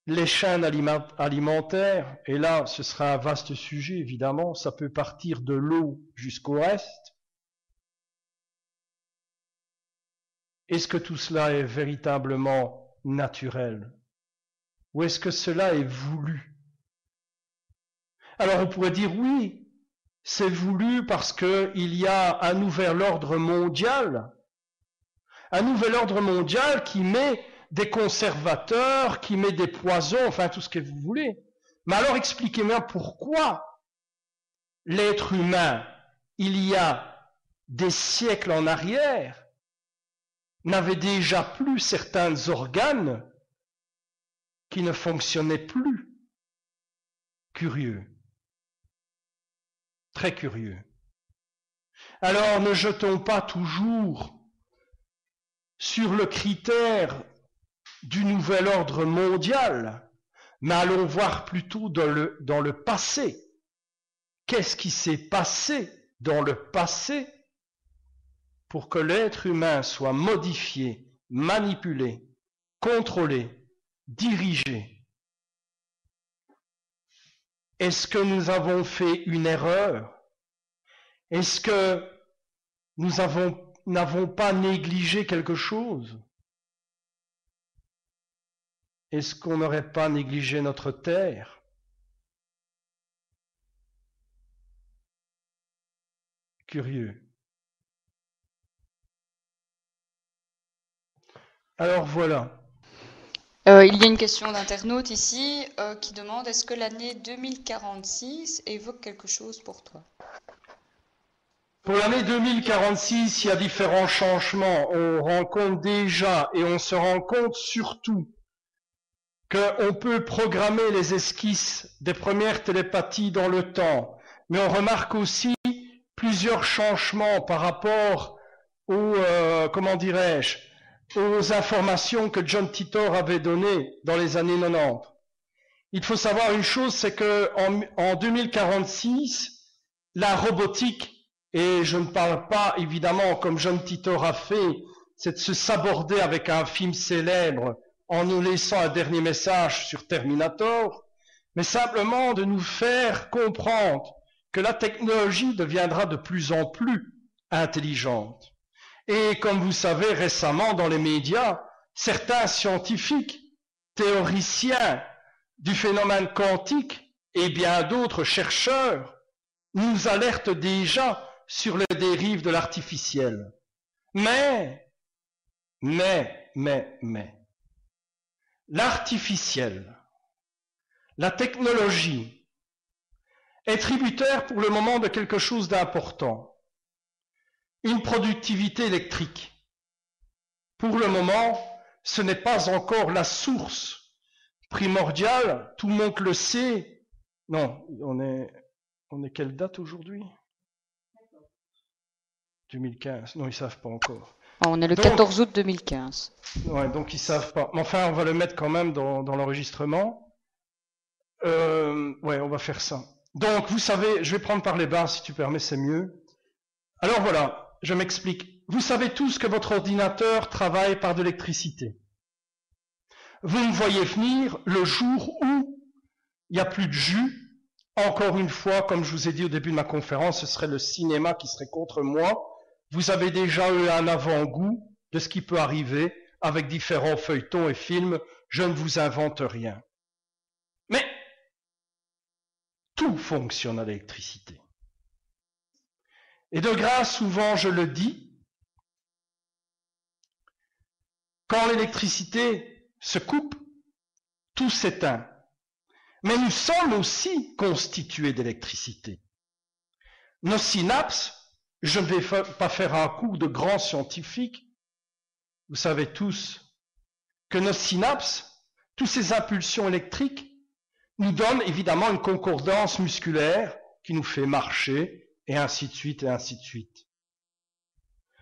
les chaînes alimentaires, et là ce sera un vaste sujet évidemment, ça peut partir de l'eau jusqu'au reste. Est-ce que tout cela est véritablement naturel? Ou est-ce que cela est voulu? Alors on pourrait dire oui, c'est voulu parce qu'il y a un nouvel ordre mondial qui met des conservateurs, qui met des poisons, enfin tout ce que vous voulez. Mais alors expliquez-moi pourquoi l'être humain, il y a des siècles en arrière, n'avait déjà plus certains organes qui ne fonctionnaient plus. Curieux. Très curieux. Alors ne jetons pas toujours sur le critère du nouvel ordre mondial, mais allons voir plutôt dans le passé. Qu'est-ce qui s'est passé dans le passé pour que l'être humain soit modifié, manipulé, contrôlé, dirigé? Est-ce que nous avons fait une erreur? Est-ce que nous n'avons pas négligé quelque chose? Est-ce qu'on n'aurait pas négligé notre terre? Curieux. Alors voilà. Il y a une question d'internaute ici qui demande est-ce que l'année 2046 évoque quelque chose pour toi? Pour l'année 2046, il y a différents changements. On rend compte déjà et on se rend compte surtout qu'on peut programmer les esquisses des premières télépathies dans le temps. Mais on remarque aussi plusieurs changements par rapport aux, aux informations que John Titor avait données dans les années 90. Il faut savoir une chose, c'est que en 2046, la robotique, et je ne parle pas évidemment comme John Titor a fait, c'est de se saborder avec un film célèbre en nous laissant un dernier message sur Terminator, mais simplement de nous faire comprendre que la technologie deviendra de plus en plus intelligente. Et comme vous savez, récemment dans les médias, certains scientifiques, théoriciens du phénomène quantique et bien d'autres chercheurs nous alertent déjà sur les dérives de l'artificiel. Mais, l'artificiel, la technologie, est tributaire pour le moment de quelque chose d'important. Une productivité électrique. Pour le moment, ce n'est pas encore la source primordiale, tout le monde le sait. Non, on est quelle date aujourd'hui? 2015. Non, ils savent pas encore. On est le 14 août 2015. Ouais, donc ils savent pas. Mais enfin, on va le mettre quand même dans l'enregistrement. Ouais, on va faire ça. Donc, vous savez, je vais prendre par les bas, si tu permets, c'est mieux. Alors voilà, je m'explique. Vous savez tous que votre ordinateur travaille par de l'électricité. Vous me voyez venir le jour où il n'y a plus de jus. Encore une fois, comme je vous ai dit au début de ma conférence, ce serait le cinéma qui serait contre moi. Vous avez déjà eu un avant-goût de ce qui peut arriver avec différents feuilletons et films. Je ne vous invente rien. Mais tout fonctionne à l'électricité. Et de grâce, souvent je le dis, quand l'électricité se coupe, tout s'éteint. Mais nous sommes aussi constitués d'électricité. Nos synapses, je ne vais pas faire un coup de grand scientifique, vous savez tous que nos synapses, toutes ces impulsions électriques, nous donnent évidemment une concordance musculaire qui nous fait marcher, et ainsi de suite, et ainsi de suite.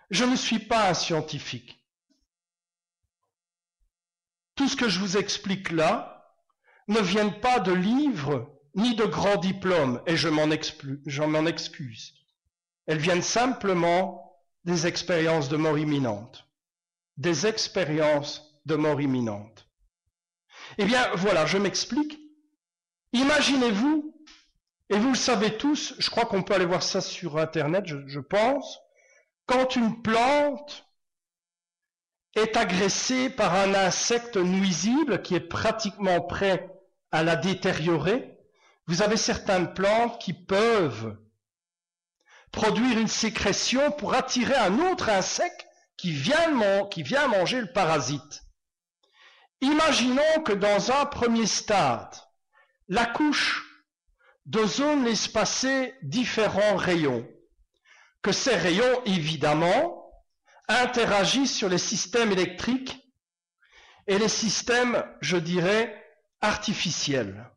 Je ne suis pas un scientifique. Tout ce que je vous explique là ne vient pas de livres ni de grands diplômes, et je m'en excuse. Elles viennent simplement des expériences de mort imminente. Des expériences de mort imminente. Eh bien, voilà, je m'explique. Imaginez-vous, et vous le savez tous, je crois qu'on peut aller voir ça sur Internet, je pense, quand une plante est agressée par un insecte nuisible qui est pratiquement prêt à la détériorer, vous avez certaines plantes qui peuvent produire une sécrétion pour attirer un autre insecte qui vient manger le parasite. Imaginons que dans un premier stade, la couche d'ozone laisse passer différents rayons, que ces rayons, évidemment, interagissent sur les systèmes électriques et les systèmes, je dirais, artificiels.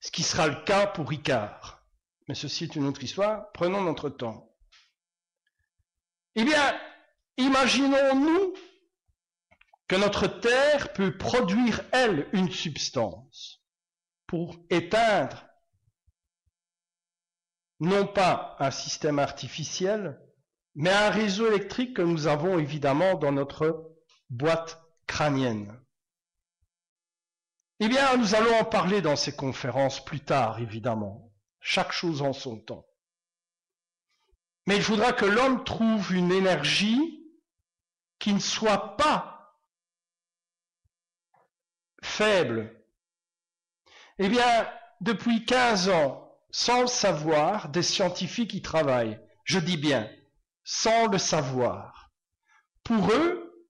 Ce qui sera le cas pour Ricard. Mais ceci est une autre histoire, prenons notre temps. Eh bien, imaginons-nous que notre Terre peut produire, elle, une substance pour éteindre non pas un système artificiel, mais un réseau électrique que nous avons évidemment dans notre boîte crânienne. Eh bien, nous allons en parler dans ces conférences plus tard, évidemment. Chaque chose en son temps. Mais il faudra que l'homme trouve une énergie qui ne soit pas faible. Eh bien, depuis 15 ans, sans le savoir, des scientifiques y travaillent. Je dis bien, sans le savoir. Pour eux,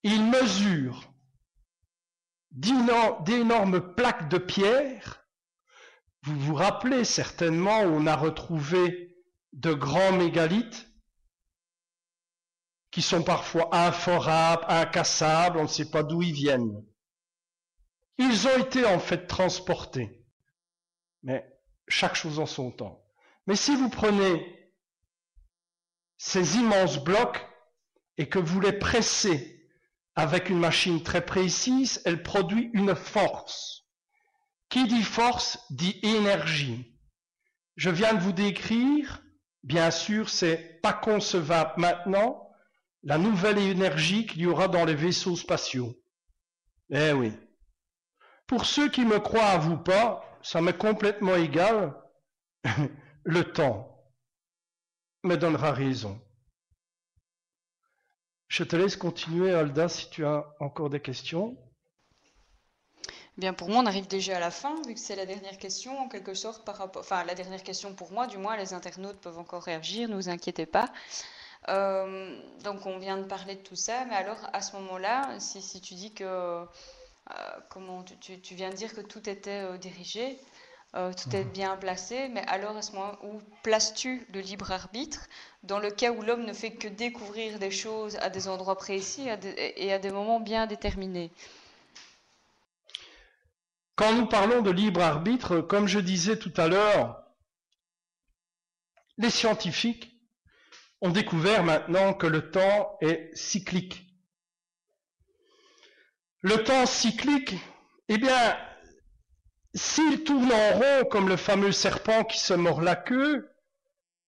ils mesurent d'énormes plaques de pierre. Vous vous rappelez certainement où on a retrouvé de grands mégalithes qui sont parfois inforables, incassables, on ne sait pas d'où ils viennent. Ils ont été en fait transportés. Mais chaque chose en son temps. Mais si vous prenez ces immenses blocs et que vous les pressez avec une machine très précise, elle produit une force. Qui dit force dit énergie. Je viens de vous décrire, bien sûr, c'est pas concevable maintenant, la nouvelle énergie qu'il y aura dans les vaisseaux spatiaux. Eh oui. Pour ceux qui me croient à vous pas, ça m'est complètement égal, le temps me donnera raison. Je te laisse continuer, Alda, si tu as encore des questions. Bien, pour moi, on arrive déjà à la fin, vu que c'est la dernière question, en quelque sorte, enfin, la dernière question pour moi, du moins, les internautes peuvent encore réagir, ne vous inquiétez pas. Donc, on vient de parler de tout ça, mais alors, à ce moment-là, si tu dis que, tu viens de dire que tout était dirigé, tout est bien placé, mais alors à ce moment où places-tu le libre arbitre dans le cas où l'homme ne fait que découvrir des choses à des endroits précis et à des moments bien déterminés? Quand nous parlons de libre arbitre, comme je disais tout à l'heure, les scientifiques ont découvert maintenant que le temps est cyclique. Le temps cyclique, eh bien, s'il tourne en rond comme le fameux serpent qui se mord la queue,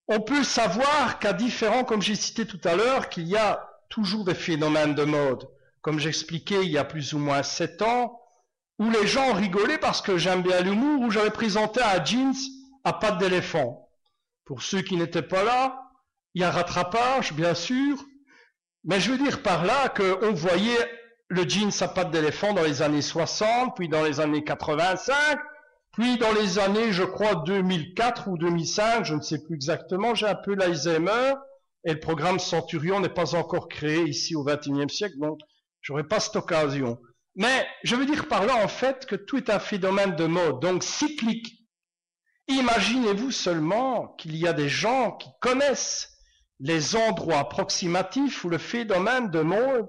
on peut savoir qu'à différents, comme j'ai cité tout à l'heure, qu'il y a toujours des phénomènes de mode. Comme j'expliquais il y a plus ou moins 7 ans, où les gens rigolaient parce que j'aime bien l'humour, où j'avais présenté un jeans à pattes d'éléphant. Pour ceux qui n'étaient pas là, il y a un rattrapage, bien sûr, mais je veux dire par là qu'on voyait le jeans à pattes d'éléphant dans les années 60, puis dans les années 85, puis dans les années, je crois, 2004 ou 2005, je ne sais plus exactement, j'ai un peu l'Alzheimer, et le programme Centurion n'est pas encore créé ici au XXIe siècle, donc j'aurai pas cette occasion. Mais je veux dire par là, en fait, que tout est un phénomène de mode, donc cyclique. Imaginez-vous seulement qu'il y a des gens qui connaissent les endroits approximatifs où le phénomène de mode,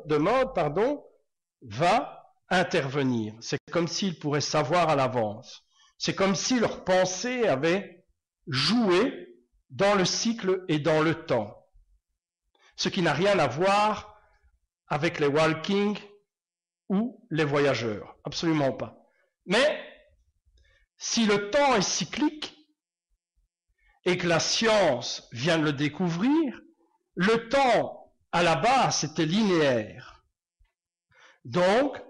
va intervenir. C'est comme s'ils pourraient savoir à l'avance. C'est comme si leur pensée avait joué dans le cycle et dans le temps. Ce qui n'a rien à voir avec les walking ou les voyageurs. Absolument pas. Mais si le temps est cyclique et que la science vient de le découvrir, le temps à la base c'était linéaire. Donc,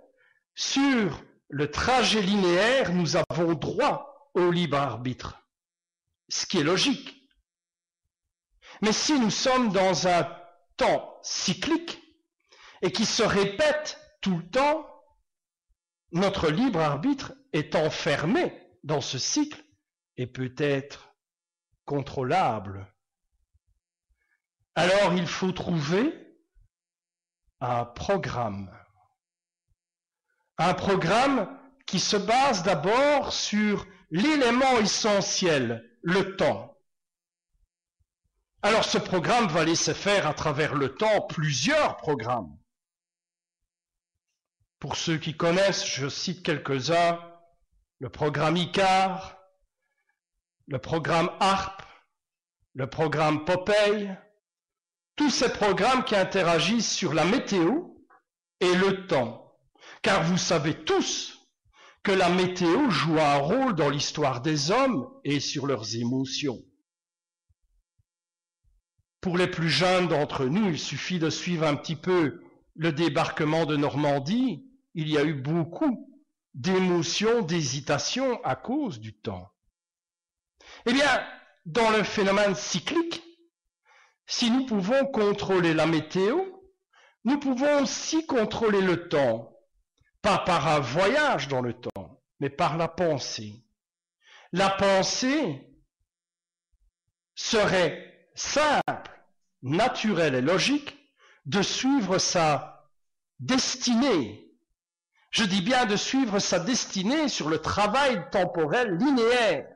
sur le trajet linéaire, nous avons droit au libre arbitre, ce qui est logique. Mais si nous sommes dans un temps cyclique et qui se répète tout le temps, notre libre arbitre est enfermé dans ce cycle et peut être contrôlable. Alors il faut trouver un programme qui se base d'abord sur l'élément essentiel, le temps. Alors ce programme va laisser faire à travers le temps plusieurs programmes. Pour ceux qui connaissent, je cite quelques-uns, le programme ICAR, le programme HARP, le programme Popeye, tous ces programmes qui interagissent sur la météo et le temps. Car vous savez tous que la météo joue un rôle dans l'histoire des hommes et sur leurs émotions. Pour les plus jeunes d'entre nous, il suffit de suivre un petit peu le débarquement de Normandie. Il y a eu beaucoup d'émotions, d'hésitations à cause du temps. Eh bien, dans le phénomène cyclique, si nous pouvons contrôler la météo, nous pouvons aussi contrôler le temps. Pas par un voyage dans le temps, mais par la pensée. La pensée serait simple, naturelle et logique de suivre sa destinée. Je dis bien de suivre sa destinée sur le travail temporel linéaire.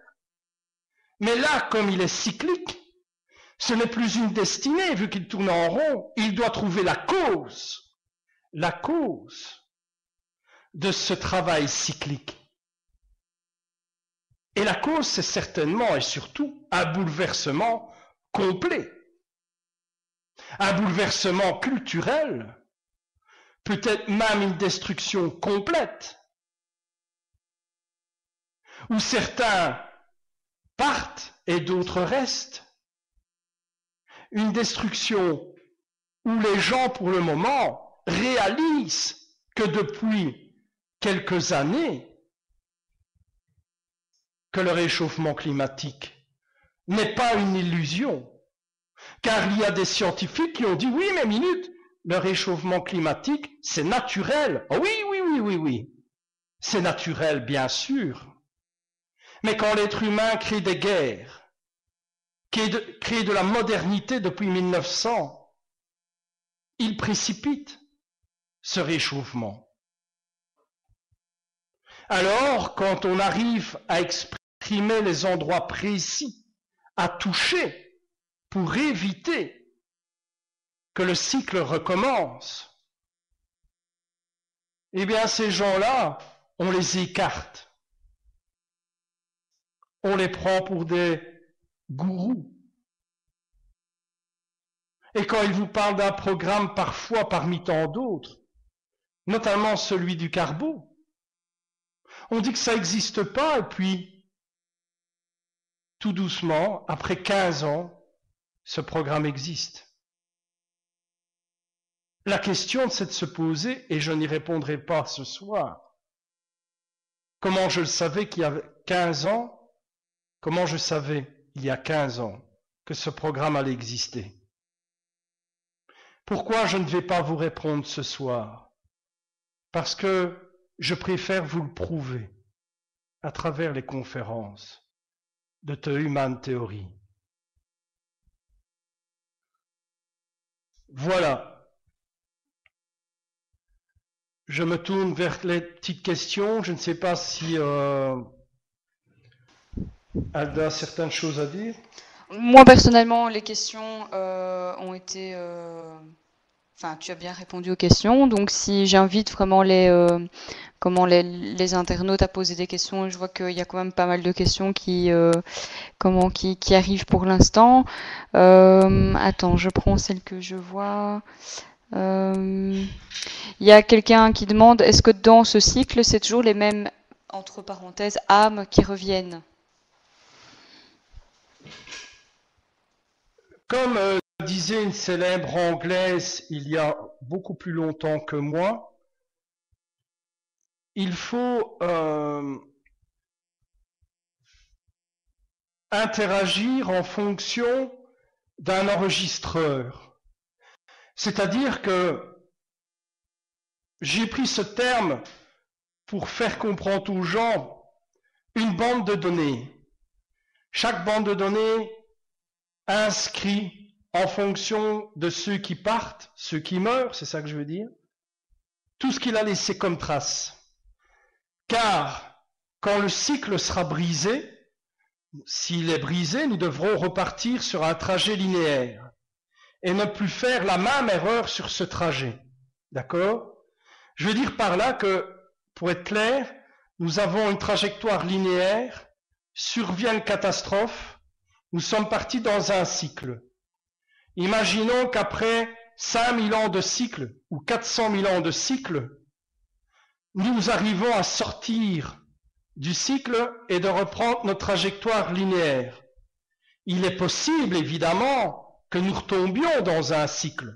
Mais là, comme il est cyclique, ce n'est plus une destinée, vu qu'il tourne en rond, il doit trouver la cause de ce travail cyclique. Et la cause, c'est certainement et surtout un bouleversement complet. Un bouleversement culturel, peut-être même une destruction complète, où certains partent et d'autres restent. Une destruction où les gens, pour le moment, réalisent que depuis quelques années, que le réchauffement climatique n'est pas une illusion. Car il y a des scientifiques qui ont dit, oui, mais minute, le réchauffement climatique, c'est naturel. Oh, oui. C'est naturel, bien sûr. Mais quand l'être humain crée des guerres, crée de la modernité depuis 1900, il précipite ce réchauffement. Alors, quand on arrive à exprimer les endroits précis, à toucher, pour éviter que le cycle recommence, eh bien ces gens-là, on les écarte. On les prend pour des gourous. Et quand ils vous parlent d'un programme parfois parmi tant d'autres, notamment celui du Carbo, On dit que ça n'existe pas, et puis, tout doucement, après 15 ans, ce programme existe. La question, c'est de se poser, et je n'y répondrai pas ce soir. Comment je le savais qu'il y a 15 ans? Comment je savais, il y a 15 ans, que ce programme allait exister? Pourquoi je ne vais pas vous répondre ce soir? Parce que je préfère vous le prouver à travers les conférences de The Human Theory. Voilà. Je me tourne vers les petites questions. Je ne sais pas si Alda a certaines choses à dire. Moi, personnellement, les questions ont été... Enfin, tu as bien répondu aux questions. Donc, si j'invite vraiment les internautes à poser des questions, je vois qu'il y a quand même pas mal de questions qui arrivent pour l'instant. Attends, je prends celle que je vois. Il y a quelqu'un qui demande, est-ce que dans ce cycle, c'est toujours les mêmes, entre parenthèses, âmes qui reviennent? Comme disait une célèbre anglaise il y a beaucoup plus longtemps que moi, il faut interagir en fonction d'un enregistreur. C'est-à-dire que j'ai pris ce terme pour faire comprendre aux gens une bande de données. Chaque bande de données inscrit en fonction de ceux qui partent, ceux qui meurent, c'est ça que je veux dire, tout ce qu'il a laissé comme trace. Car quand le cycle sera brisé, s'il est brisé, nous devrons repartir sur un trajet linéaire et ne plus faire la même erreur sur ce trajet. D'accord? Je veux dire par là que, pour être clair, nous avons une trajectoire linéaire, survient une catastrophe, nous sommes partis dans un cycle. Imaginons qu'après 5000 ans de cycle ou 400 000 ans de cycle, nous arrivons à sortir du cycle et de reprendre notre trajectoire linéaire. Il est possible, évidemment, que nous retombions dans un cycle.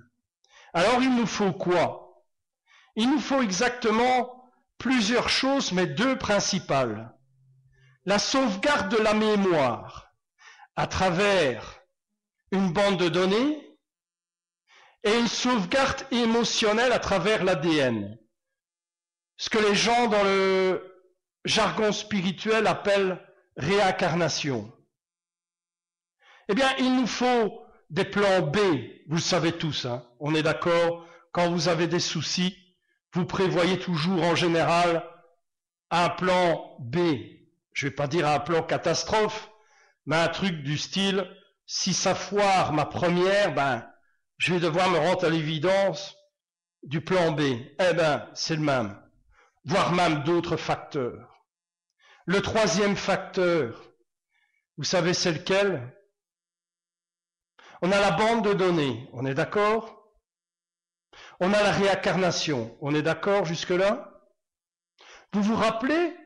Alors il nous faut quoi? Il nous faut exactement plusieurs choses, mais deux principales. La sauvegarde de la mémoire à travers une bande de données et une sauvegarde émotionnelle à travers l'ADN. Ce que les gens dans le jargon spirituel appellent réincarnation. Eh bien, il nous faut des plans B, vous le savez tous, hein, on est d'accord, quand vous avez des soucis, vous prévoyez toujours en général un plan B. Je ne vais pas dire un plan catastrophe, mais un truc du style, si ça foire ma première, je vais devoir me rendre à l'évidence du plan B. Eh bien, c'est le même, voire même d'autres facteurs. Le troisième facteur, vous savez c'est lequel? On a la bande de données, on est d'accord? On a la réincarnation, on est d'accord jusque-là? Vous vous rappelez,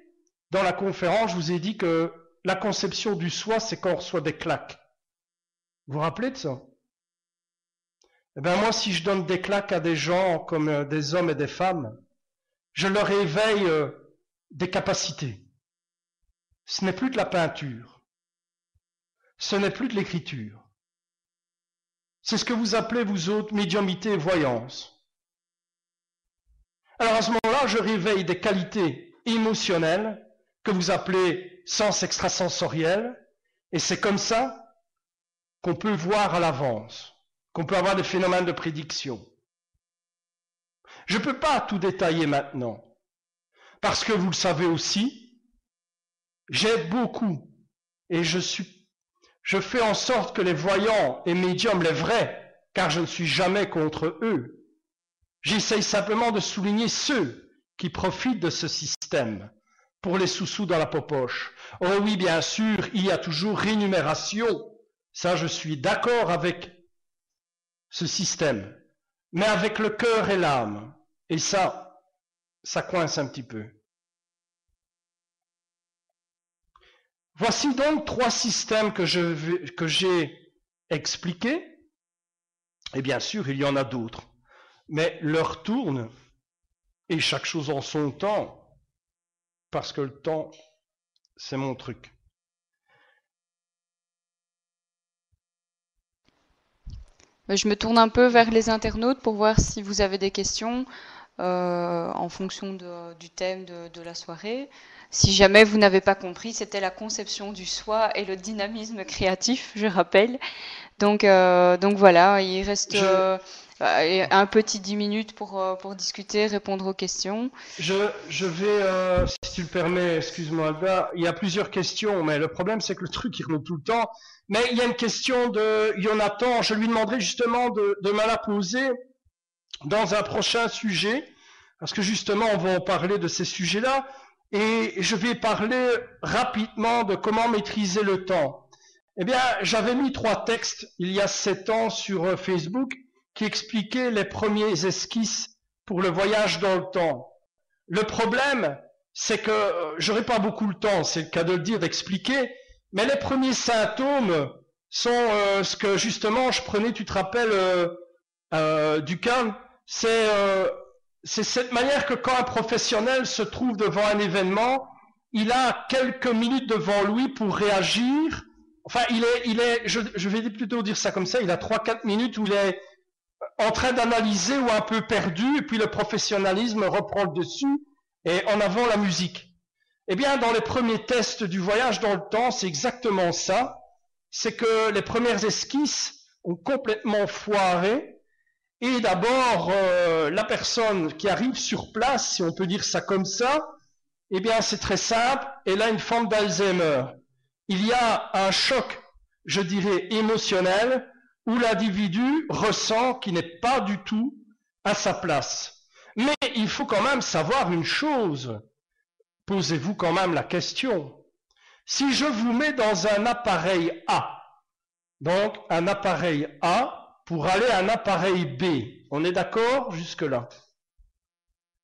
dans la conférence, je vous ai dit que la conception du soi, c'est quand on reçoit des claques. Vous vous rappelez de ça? Eh bien moi, si je donne des claques à des gens comme des hommes et des femmes, je leur éveille des capacités. Ce n'est plus de la peinture. Ce n'est plus de l'écriture. C'est ce que vous appelez, vous autres, médiumnité et voyance. Alors à ce moment-là, je réveille des qualités émotionnelles que vous appelez sens extrasensoriel, et c'est comme ça qu'on peut voir à l'avance, qu'on peut avoir des phénomènes de prédiction. Je ne peux pas tout détailler maintenant, parce que vous le savez aussi, j'aide beaucoup, et je fais en sorte que les voyants et médiums, les vrais, car je ne suis jamais contre eux, j'essaye simplement de souligner ceux qui profitent de ce système pour les sous-sous dans la popoche. Oh oui, bien sûr, il y a toujours rémunération. Ça, je suis d'accord avec ce système. Mais avec le cœur et l'âme. Et ça coince un petit peu. Voici donc 3 systèmes que j'ai expliqués. Et bien sûr, il y en a d'autres. Mais l'heure tourne et chaque chose en son temps, parce que le temps, c'est mon truc. Je me tourne un peu vers les internautes pour voir si vous avez des questions en fonction du thème de la soirée. Si jamais vous n'avez pas compris, c'était la conception du soi et le dynamisme créatif, je rappelle. Donc voilà, il reste un petit 10 minutes pour discuter, répondre aux questions. Je vais, si tu le permets, excuse-moi Alba, il y a plusieurs questions, mais le problème c'est que le truc il remonte tout le temps. Mais il y a une question de Jonathan, je lui demanderai justement de me la poser dans un prochain sujet, parce que justement on va en parler de ces sujets-là, et je vais parler rapidement de comment maîtriser le temps. Eh bien, j'avais mis 3 textes il y a 7 ans sur Facebook qui expliquaient les premiers esquisses pour le voyage dans le temps. Le problème, c'est que j'aurais pas beaucoup le temps, c'est le cas de le dire, d'expliquer, mais les premiers symptômes sont ce que justement je prenais, tu te rappelles, du calme, c'est cette manière que quand un professionnel se trouve devant un événement, il a quelques minutes devant lui pour réagir. Enfin, je vais plutôt dire ça comme ça, il a 3-4 minutes où il est en train d'analyser ou un peu perdu, et puis le professionnalisme reprend le dessus, et en avant la musique. Eh bien, dans les premiers tests du voyage dans le temps, c'est exactement ça. C'est que les premières esquisses ont complètement foiré, et d'abord, la personne qui arrive sur place, si on peut dire ça comme ça, eh bien, c'est très simple, elle a une forme d'Alzheimer. Il y a un choc, je dirais, émotionnel, où l'individu ressent qu'il n'est pas du tout à sa place. Mais il faut quand même savoir une chose. Posez-vous quand même la question. Si je vous mets dans un appareil A, donc un appareil A pour aller à un appareil B, on est d'accord jusque-là?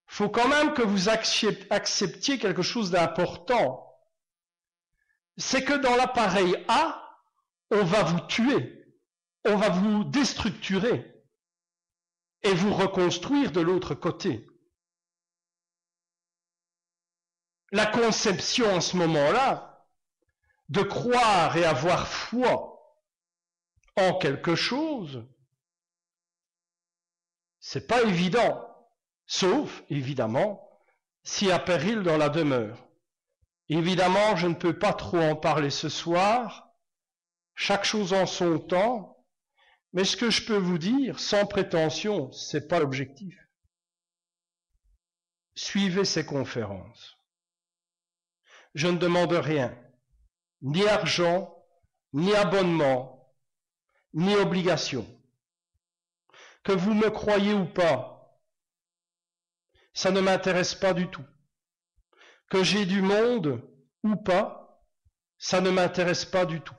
Il faut quand même que vous acceptiez quelque chose d'important. C'est que dans l'appareil A, on va vous tuer, on va vous déstructurer et vous reconstruire de l'autre côté. La conception en ce moment-là, de croire et avoir foi en quelque chose, c'est pas évident, sauf, évidemment, s'il y a péril dans la demeure. Évidemment, je ne peux pas trop en parler ce soir, chaque chose en son temps, mais ce que je peux vous dire, sans prétention, c'est pas l'objectif. Suivez ces conférences. Je ne demande rien, ni argent, ni abonnement, ni obligation. Que vous me croyez ou pas, ça ne m'intéresse pas du tout. Que j'ai du monde ou pas, ça ne m'intéresse pas du tout.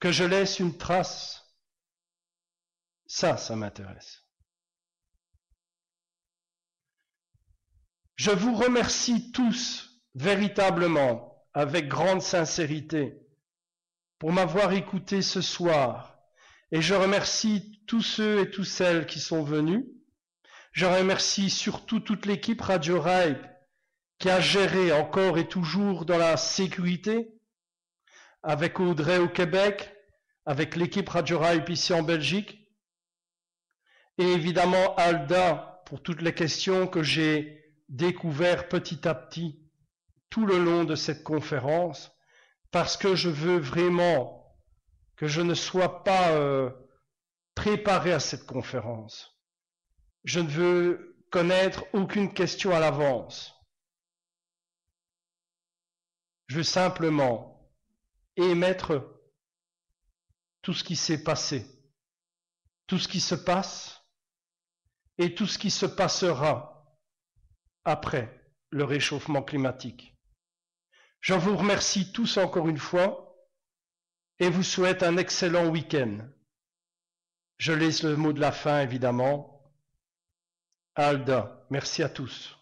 Que je laisse une trace, ça m'intéresse. Je vous remercie tous véritablement, avec grande sincérité, pour m'avoir écouté ce soir. Et je remercie tous ceux et toutes celles qui sont venus. Je remercie surtout toute l'équipe Radio Rail qui a géré encore et toujours dans la sécurité, avec Audrey au Québec, avec l'équipe Radio Rail ici en Belgique, et évidemment Alda pour toutes les questions que j'ai découvert petit à petit tout le long de cette conférence, parce que je veux vraiment que je ne sois pas préparé à cette conférence. Je ne veux connaître aucune question à l'avance. Je veux simplement émettre tout ce qui s'est passé, tout ce qui se passe et tout ce qui se passera après le réchauffement climatique. Je vous remercie tous encore une fois et vous souhaite un excellent week-end. Je laisse le mot de la fin, évidemment. Alda, merci à tous.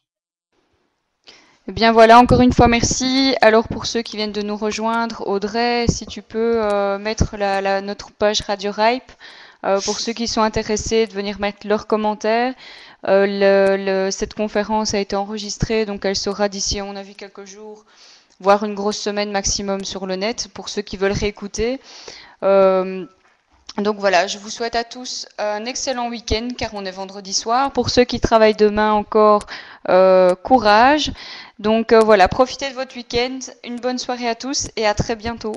Eh bien voilà, encore une fois, merci. Alors pour ceux qui viennent de nous rejoindre, Audrey, si tu peux mettre notre page Radio Ripe, pour ceux qui sont intéressés de venir mettre leurs commentaires. Cette conférence a été enregistrée, donc elle sera d'ici, à mon avis, quelques jours, voire une grosse semaine maximum sur le net, pour ceux qui veulent réécouter. Donc voilà, je vous souhaite à tous un excellent week-end, car on est vendredi soir. Pour ceux qui travaillent demain encore, courage. Donc voilà, profitez de votre week-end, une bonne soirée à tous et à très bientôt.